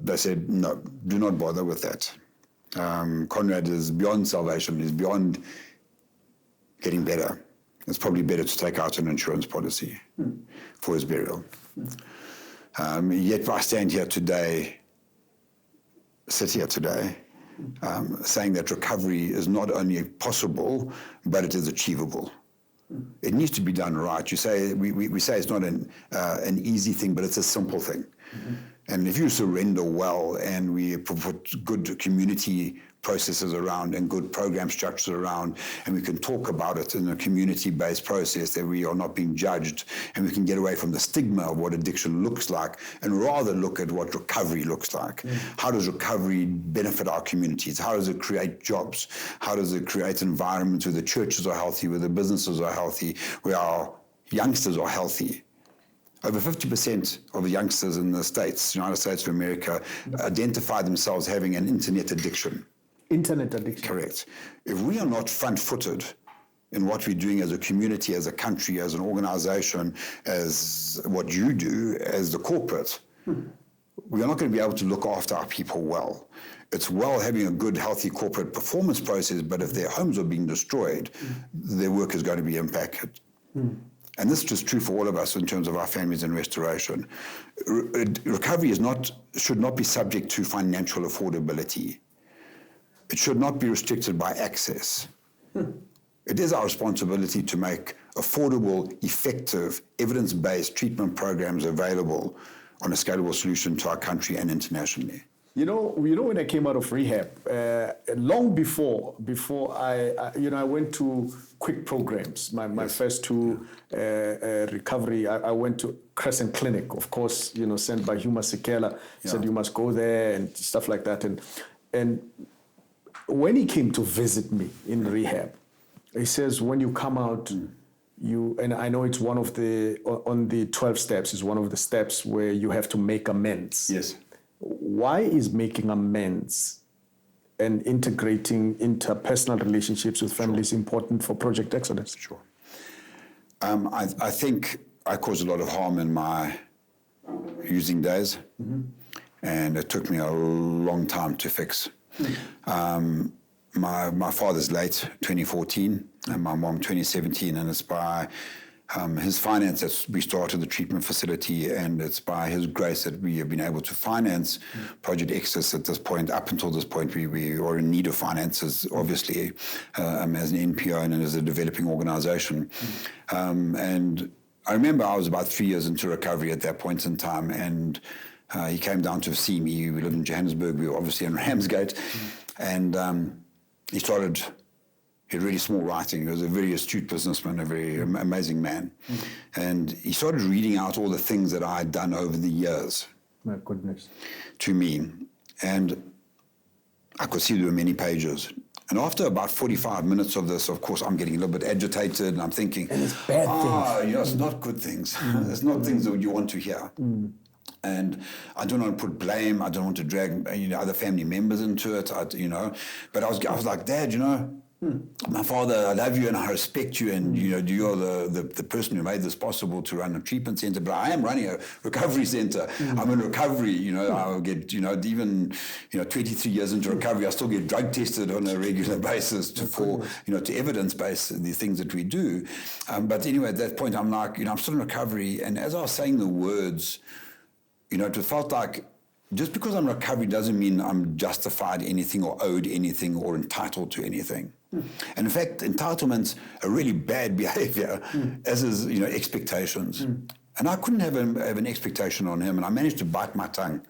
they said, no, do not bother with that. Conrad is beyond salvation, he's beyond getting better. It's probably better to take out an insurance policy for his burial. Yet I sit here today, saying that recovery is not only possible, but it is achievable. It needs to be done right. You say we say it's not an easy thing, but it's a simple thing. And if you surrender well, and we put good community processes around and good program structures around, and we can talk about it in a community-based process, that we are not being judged, and we can get away from the stigma of what addiction looks like and rather look at what recovery looks like. How does recovery benefit our communities? How does it create jobs? How does it create environments where the churches are healthy, where the businesses are healthy, where our youngsters are healthy? Over 50% of the youngsters in the States, United States of America, identify themselves having an internet addiction. Internet addiction. Correct. If we are not front-footed in what we're doing as a community, as a country, as an organization, as what you do, as the corporate, we are not going to be able to look after our people well. It's well having a good, healthy corporate performance process, but if their homes are being destroyed, their work is going to be impacted. And this is just true for all of us in terms of our families and restoration. Recovery should not be subject to financial affordability. It should not be restricted by access. It is our responsibility to make affordable, effective, evidence-based treatment programs available on a scalable solution to our country and internationally. You know, when I came out of rehab, long before I went to quick programs. My first two recovery, I went to Crescent Clinic, of course, sent by Huma Sekela, said you must go there and stuff like that. And when he came to visit me in rehab, he says, when you come out, and I know it's one of on the 12 steps, is one of the steps where you have to make amends. Yes. Why is making amends and integrating interpersonal relationships with families important for Project Exodus? Sure. I think I caused a lot of harm in my using days, and it took me a long time to fix. My father's late, 2014, and my mom, 2017, and it's by his finance that we started the treatment facility, and it's by his grace that we have been able to finance Project Exodus at this point. Up until this point, we are in need of finances, obviously, as an NPO and as a developing organization. And I remember I was about 3 years into recovery at that point in time, and he came down to see me. We lived in Johannesburg. We were obviously in Ramsgate, and he had really small writing. He was a very astute businessman, a very amazing man. And he started reading out all the things that I had done over the years. My goodness. To me. And I could see there were many pages. And after about 45 minutes of this, of course, I'm getting a little bit agitated, and I'm thinking, and it's bad things. It's not good things. It's not things that you want to hear. And I don't want to put blame. I don't want to drag other family members into it. But I was like, Dad, my father, I love you and I respect you, and you're the person who made this possible to run a treatment center. But I am running a recovery center. I'm in recovery. I'll get even 23 years into recovery, I still get drug tested on a regular basis to evidence base the things that we do. But anyway, at that point, I'm like, I'm still in recovery, and as I was saying the words, it felt like just because I'm in recovery doesn't mean I'm justified anything or owed anything or entitled to anything. And in fact, entitlement's a really bad behavior, as is, expectations. And I couldn't have an expectation on him, and I managed to bite my tongue.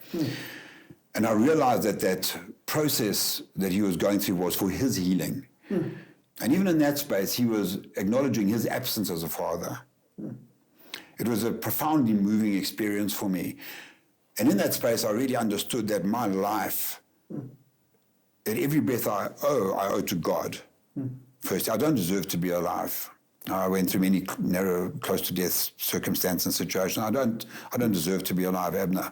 And I realized that process that he was going through was for his healing. And even in that space, he was acknowledging his absence as a father. It was a profoundly moving experience for me. And in that space, I really understood that my life, that every breath I owe to God. First, I don't deserve to be alive. I went through many narrow, close to death circumstances and situations. I don't deserve to be alive, Abner.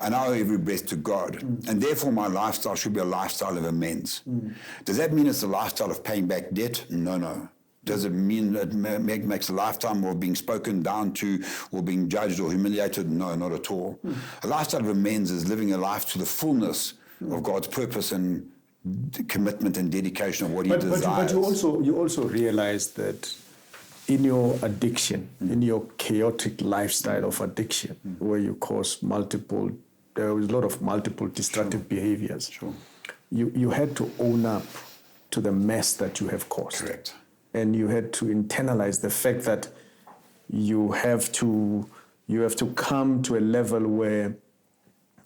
And I owe every breath to God. And therefore, my lifestyle should be a lifestyle of amends. Does that mean it's a lifestyle of paying back debt? No. Does it mean that it makes a lifetime of being spoken down to or being judged or humiliated? No, not at all. A lifestyle of amends is living a life to the fullness of God's purpose and commitment and dedication of what He desires. But you also realize that in your addiction, in your chaotic lifestyle of addiction, where you cause there was a lot of multiple destructive behaviors. Sure. you had to own up to the mess that you have caused. Correct. And you had to internalize the fact that you have to come to a level where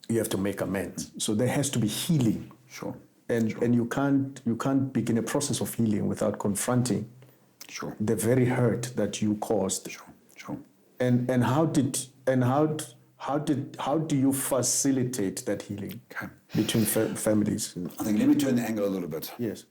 you have to make amends. So there has to be healing. Sure. And you can't begin a process of healing without confronting the very hurt that you caused. Sure. And how do you facilitate that healing between families? I think let me turn the angle a little bit. Yes.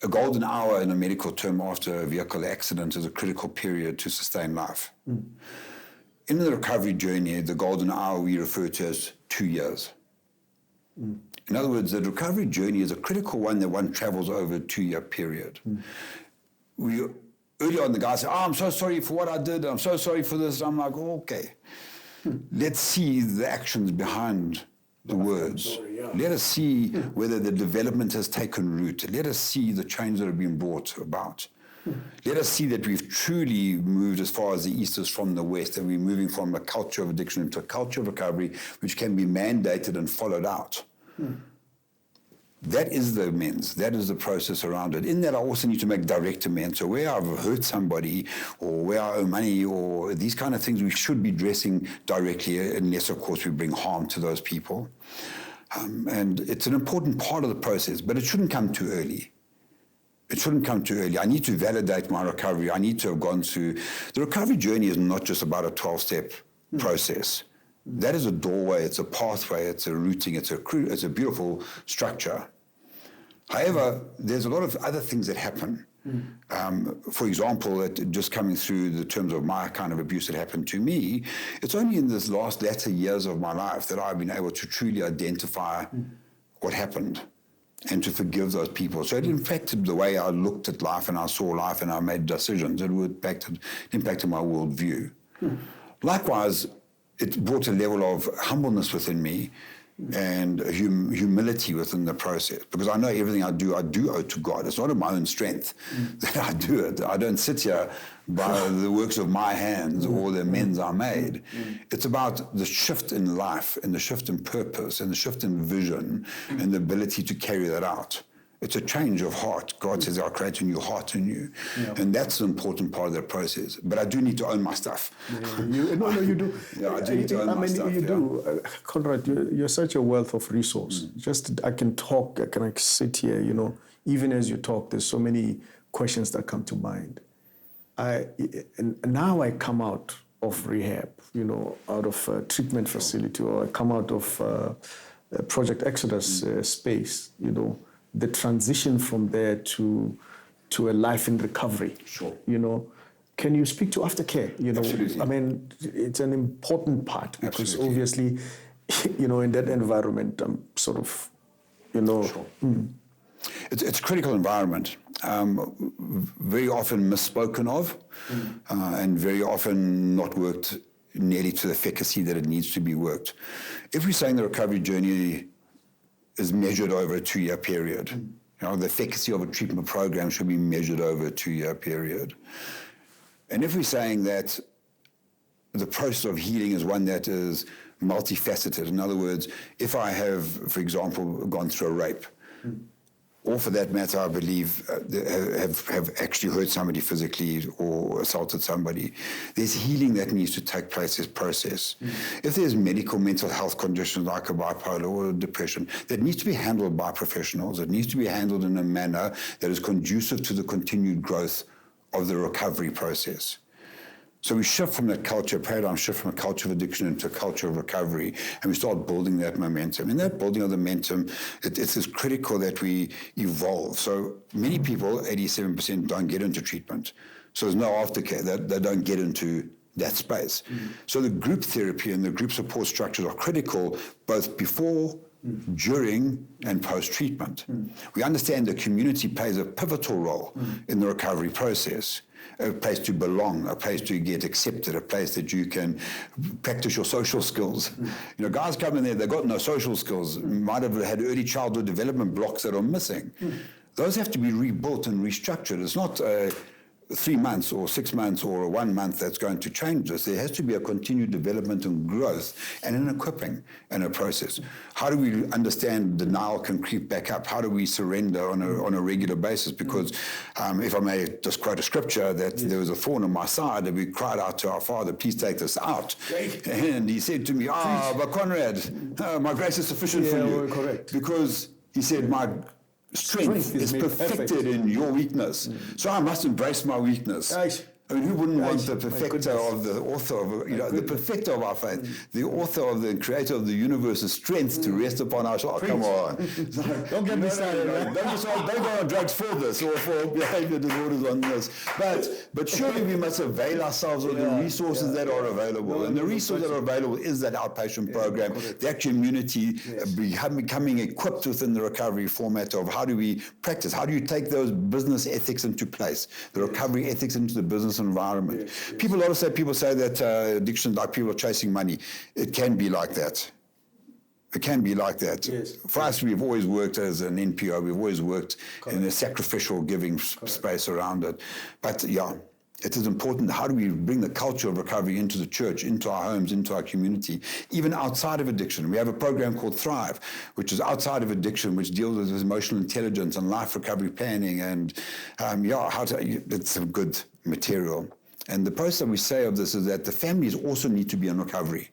A golden hour in a medical term after a vehicle accident is a critical period to sustain life. In the recovery journey, the golden hour we refer to as 2 years. In other words, the recovery journey is a critical one that one travels over a 2-year period. Early on, the guy said, I'm so sorry for what I did. I'm so sorry for this. I'm like, okay, let's see the actions behind the words. Let us see whether the development has taken root. Let us see the change that have been brought about. Let us see that we've truly moved as far as the East is from the West, and we're moving from a culture of addiction into a culture of recovery, which can be mandated and followed out. That is the amends. That is the process around it. In that, I also need to make direct amends. So where I've hurt somebody or where I owe money or these kind of things, we should be addressing directly, unless, of course, we bring harm to those people. And it's an important part of the process, but it shouldn't come too early. It shouldn't come too early. I need to validate my recovery. I need to have gone through... The recovery journey is not just about a 12-step process. That is a doorway, it's a pathway, it's a routing, it's a beautiful structure. However, there's a lot of other things that happen. For example, just coming through the terms of my kind of abuse that happened to me, it's only in this latter years of my life that I've been able to truly identify what happened and to forgive those people. So it impacted the way I looked at life and I saw life and I made decisions. It impacted my worldview. Likewise, it brought a level of humbleness within me and humility within the process, because I know everything I do owe to God. It's not in my own strength that I do it. I don't sit here by the works of my hands or the amends I made. It's about the shift in life and the shift in purpose and the shift in vision and the ability to carry that out. It's a change of heart. God says, I'll create a new heart in you. And that's an important part of that process. But I do need to own my stuff. You do. I do need to own my stuff. You do. Conrad, you're such a wealth of resource. I can sit here, even as you talk, there's so many questions that come to mind. And now I come out of rehab, out of a treatment facility, or I come out of Project Exodus space, the transition from there to a life in recovery. Sure. Can you speak to Aftercare? Absolutely. I mean, it's an important part because Absolutely. obviously, in that environment, I'm sort of, Sure. It's a critical environment, very often misspoken of, and very often not worked nearly to the efficacy that it needs to be worked. If we're saying the recovery journey is measured over a 2-year period, the efficacy of a treatment program should be measured over a 2-year period. And if we're saying that the process of healing is one that is multifaceted, in other words, if I have, for example, gone through a rape, or for that matter, I believe, have actually hurt somebody physically or assaulted somebody, there's healing that needs to take place as process. If there's mental health conditions like a bipolar or a depression, that needs to be handled by professionals. It needs to be handled in a manner that is conducive to the continued growth of the recovery process. So we shift from that paradigm shift from a culture of addiction into a culture of recovery, and we start building that momentum. In that building of the momentum, it's critical that we evolve. So many people, 87%, don't get into treatment. So there's no aftercare. They don't get into that space. So the group therapy and the group support structures are critical both before, during, and post-treatment. We understand the community plays a pivotal role in the recovery process. A place to belong, a place to get accepted, a place that you can practice your social skills. Guys come in there, they've got no social skills, might have had early childhood development blocks that are missing. Those have to be rebuilt and restructured. It's not 3 months or 6 months or 1 month that's going to change this. There has to be a continued development and growth and an equipping and a process. How do we understand denial can creep back up? How do we surrender on a regular basis? Because if I may just quote a scripture, that there was a thorn on my side, and we cried out to our Father, please take this out. And he said to me, but Conrad, my grace is sufficient for you. Correct. Because he said, my strength is perfected in your weakness. So I must embrace my weakness. I mean, who wouldn't want the perfecter of the author of, the perfecter of our faith, the author of the creator of the universe's strength to rest upon our shoulders? Come on. Don't get me started. Don't go on drugs for this or for behavior disorders on this. But surely we must avail ourselves of the resources that are available. And the resource that are available is that outpatient program, that community becoming equipped within the recovery format of how do we practice, how do you take those business ethics into place, the recovery ethics into the business environment. People say that addiction, like people are chasing money. It can be like that. It can be like that. Yes. For us, we've always worked as an NPO. We've always worked in a sacrificial giving space around it. But it is important. How do we bring the culture of recovery into the church, into our homes, into our community, even outside of addiction? We have a program called Thrive, which is outside of addiction, which deals with emotional intelligence and life recovery planning. And it's some good material. And the process that we say of this is that the families also need to be in recovery.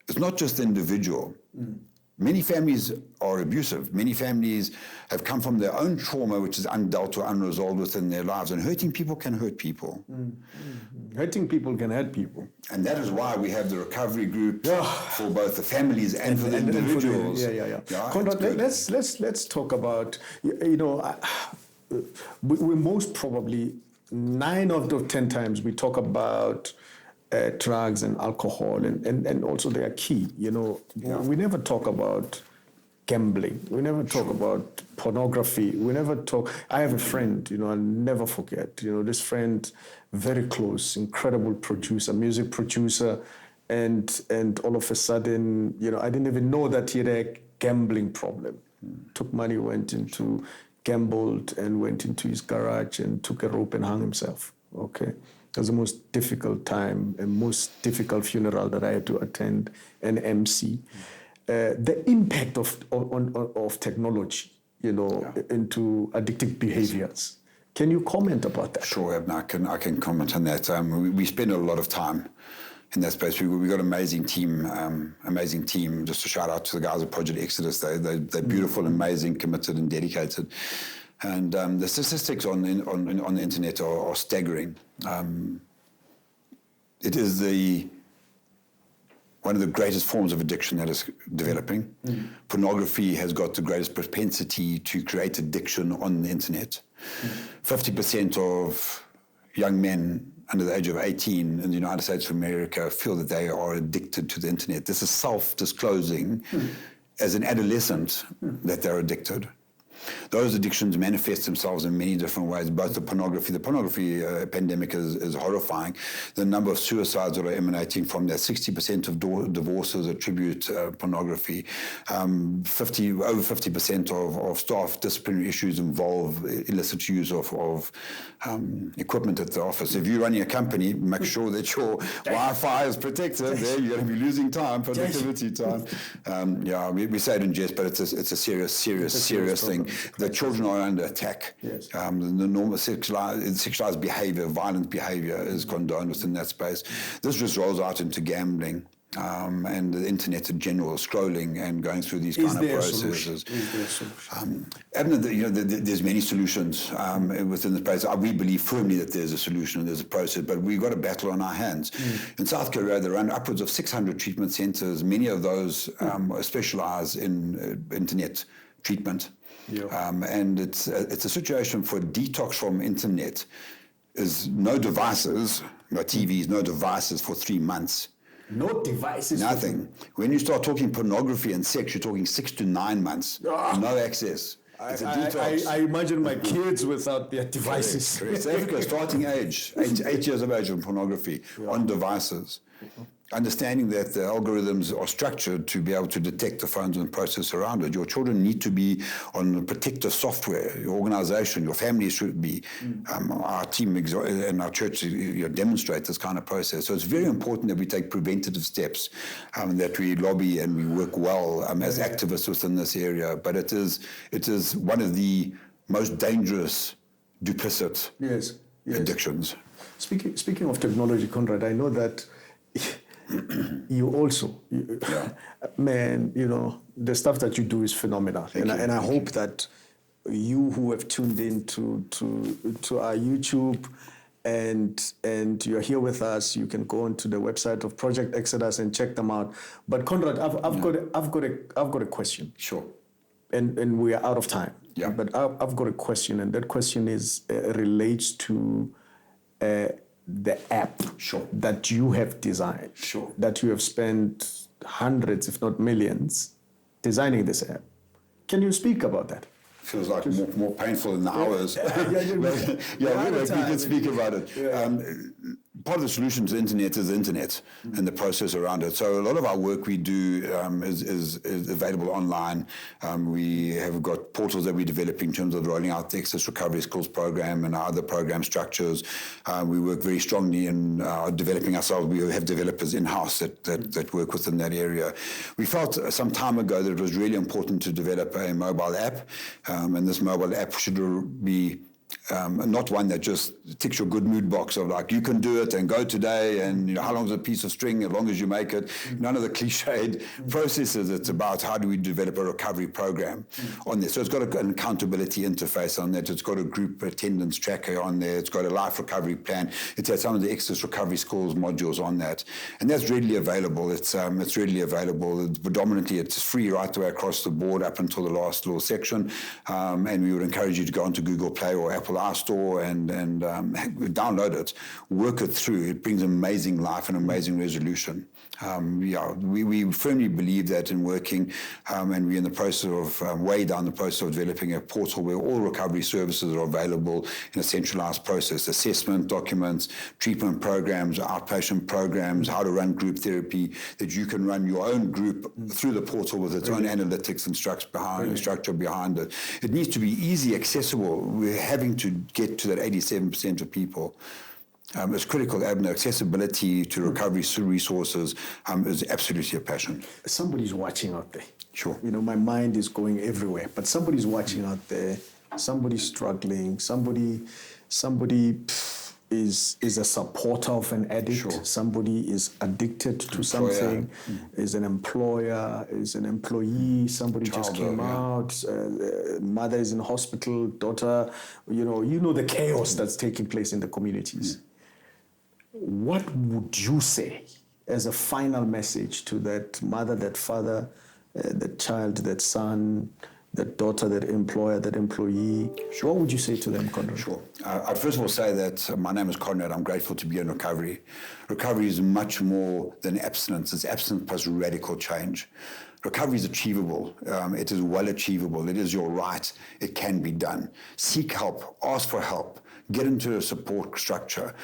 It's not just the individual. Many families are abusive. Many families have come from their own trauma, which is undealt or unresolved within their lives. And hurting people can hurt people. Hurting people can hurt people. And that is why we have the recovery group for both the families and for the individuals. Conrad, let's talk about, we most probably, 9 out of 10 times we talk about drugs and alcohol, and also they are key. We never talk about gambling. We never talk about pornography. We never talk. I have a friend, I'll never forget. This friend, very close, incredible producer, music producer, and all of a sudden, I didn't even know that he had a gambling problem. Took money, gambled, and went into his garage and took a rope and hung himself. Okay. It was the most difficult time and most difficult funeral that I had to attend and MC. The impact of technology, into addictive behaviors. Can you comment about that? Sure, Abner, I can comment on that. We spend a lot of time in that space. We've got an amazing team. Just a shout out to the guys at Project Exodus. They're beautiful, amazing, committed, and dedicated. And the statistics on the internet are staggering. It is one of the greatest forms of addiction that is developing. Pornography has got the greatest propensity to create addiction on the internet. 50% of young men under the age of 18 in the United States of America feel that they are addicted to the internet. This is self-disclosing as an adolescent that they're addicted. Those addictions manifest themselves in many different ways, both the pornography pandemic is horrifying. The number of suicides that are emanating from that, 60% of divorces attribute pornography. Over 50% of staff disciplinary issues involve illicit use of equipment at the office. If you're running a company, make sure that your Wi-Fi is protected. There, you're going to be losing time, productivity time. We say it in jest, but it's a serious thing. The children are under attack. Yes. The normal sexualized behavior, violent behavior is condoned within that space. This just rolls out into gambling and the internet in general, scrolling and going through these kind of processes. There's many solutions within the space. We believe firmly that there's a solution and there's a process, but we've got a battle on our hands. In South Korea, there are upwards of 600 treatment centers. Many of those specialize in internet treatment. And it's a situation for detox from internet is no devices, no TVs, no devices for 3 months. No devices? Nothing. When you start talking pornography and sex, you're talking 6 to 9 months. No access. It's a detox. I imagine my kids without their devices. Correct. South Africa, starting age, 8 years of age on pornography, on devices. understanding that the algorithms are structured to be able to detect the phones and process around it. Your children need to be on protective software. Your organization, your family should be. Our team and our church demonstrate this kind of process. So it's very important that we take preventative steps, that we lobby and we work well as activists within this area. But it is one of the most dangerous duplicit addictions. Speaking of technology, Conrad, I know that you also, man, the stuff that you do is phenomenal. And I hope that you who have tuned in to our YouTube and you're here with us, you can go onto the website of Project Exodus and check them out. But Conrad, I've got a question. Sure. And we are out of time. Yeah. But I've got a question, and that question is relates to the app that you have designed, that you have spent hundreds, if not millions, designing this app. Can you speak about that? Feels like more painful than the hours. We can speak about it. Part of the solution to the internet is the internet and the process around it. So a lot of our work we do is available online. We have got portals that we're developing in terms of rolling out the Access Recovery Skills program and our other program structures. We work very strongly in developing ourselves. We have developers in-house that work within that area. We felt some time ago that it was really important to develop a mobile app, and this mobile app should be not one that just ticks your good mood box of like, you can do it and go today and how long is a piece of string as long as you make it. None of the cliched processes. It's about how do we develop a recovery program on there. So it's got an accountability interface on that. It's got a group attendance tracker on there. It's got a life recovery plan. It's had some of the Access Recovery Skills modules on that. And that's readily available. It's readily available. Predominantly it's free right the way across the board up until the last little section. And we would encourage you to go onto Google Play or Apple iStore and download it, work it through. It brings amazing life and amazing resolution. We firmly believe that in working, and we're in the process of, way down the process of developing a portal where all recovery services are available in a centralized process, assessment, documents, treatment programs, outpatient programs, how to run group therapy, that you can run your own group through the portal with its own analytics and structure behind it. It needs to be easy, accessible. We're having to get to that 87% of people. It's critical to have accessibility to recovery resources is absolutely a passion. Somebody's watching out there. Sure. My mind is going everywhere, but somebody's watching out there. Somebody's struggling. Somebody is a supporter of an addict. Sure. Somebody is addicted to something. Is an employer. Is an employee. Somebody just came out. Mother is in hospital. Daughter. You know the chaos that's taking place in the communities. What would you say as a final message to that mother, that father, that child, that son, that daughter, that employer, that employee? What would you say to them, Conrad? Sure. I'd first of all say that my name is Conrad. I'm grateful to be in recovery. Recovery is much more than abstinence. It's abstinence plus radical change. Recovery is achievable. It is well achievable. It is your right. It can be done. Seek help. Ask for help. Get into a support structure.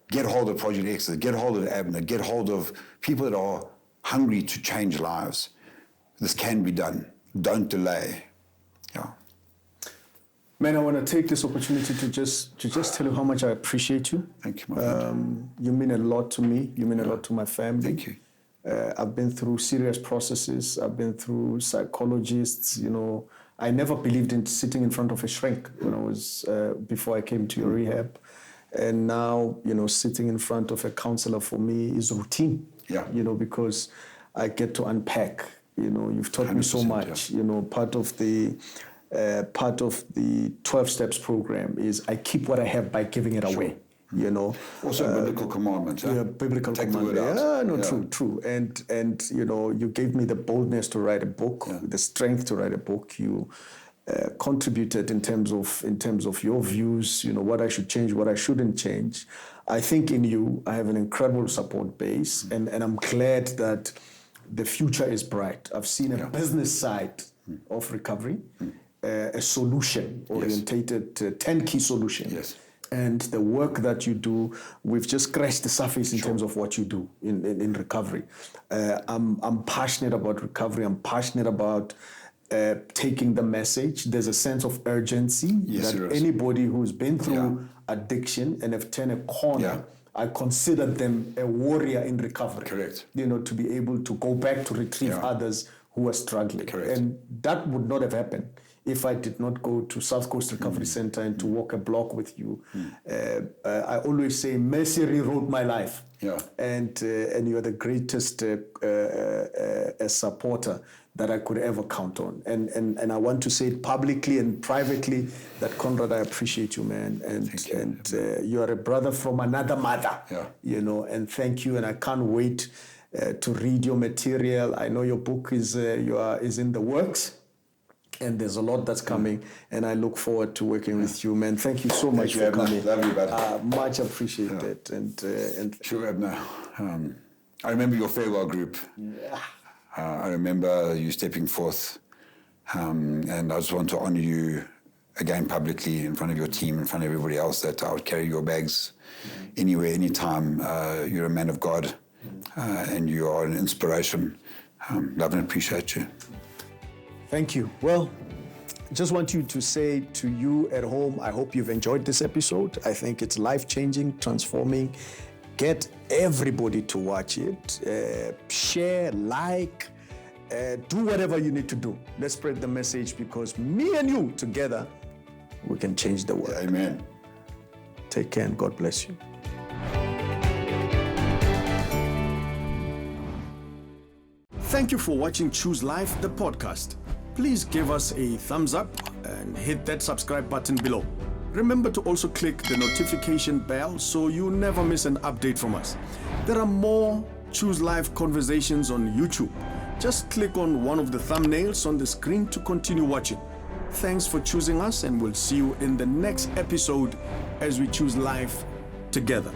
Get hold of Project Exodus, get hold of Abner, get hold of people that are hungry to change lives. This can be done. Don't delay. Yeah. Man, I want to take this opportunity to just tell you how much I appreciate you. Thank you, my friend. You mean a lot to me. You mean a lot to my family. Thank you. I've been through serious processes. I've been through psychologists. I never believed in sitting in front of a shrink when I was before I came to your rehab. And now, sitting in front of a counselor for me is routine. Yeah. Because I get to unpack. You've taught me so much. Yeah. Part of the 12 steps program is I keep what I have by giving it away. Also biblical commandments. Yeah, biblical commandments. True. And you gave me the boldness to write a book, the strength to write a book. You contributed in terms of your views, what I should change, what I shouldn't change. I think in you, I have an incredible support base, and I'm glad that the future is bright. I've seen a business side of recovery, a solution-orientated 10 key solution. Yes. And the work that you do, we've just scratched the surface in terms of what you do in recovery. I'm passionate about recovery. I'm passionate about taking the message. There's a sense of urgency that anybody who's been through addiction and have turned a corner, I consider them a warrior in recovery. Correct. To be able to go back to retrieve others who are struggling. Correct. And that would not have happened if I did not go to South Coast Recovery Center and to walk a block with you. I always say mercy rewrote my life. Yeah. And you are the greatest supporter that I could ever count on. And I want to say it publicly and privately that, Conrad, I appreciate you, man. And you are a brother from another mother. Yeah. And thank you. And I can't wait to read your material. I know your book is in the works. And there's a lot that's coming, and I look forward to working with you, man. Thank you so much for coming. Lovely, buddy. Much appreciated. And sure, Abner. I remember your farewell group. I remember you stepping forth, and I just want to honor you again publicly in front of your team, in front of everybody else, that I would carry your bags anywhere, anytime. You're a man of God, and you are an inspiration. Love and appreciate you. Thank you. Well, just want you to say to you at home, I hope you've enjoyed this episode. I think it's life-changing, transforming. Get everybody to watch it. Share, like, do whatever you need to do. Let's spread the message, because me and you together, we can change the world. Amen. Take care and God bless you. Thank you for watching Choose Life, the podcast. Please give us a thumbs up and hit that subscribe button below. Remember to also click the notification bell so you never miss an update from us. There are more Choose Life conversations on YouTube. Just click on one of the thumbnails on the screen to continue watching. Thanks for choosing us, and we'll see you in the next episode as we choose life together.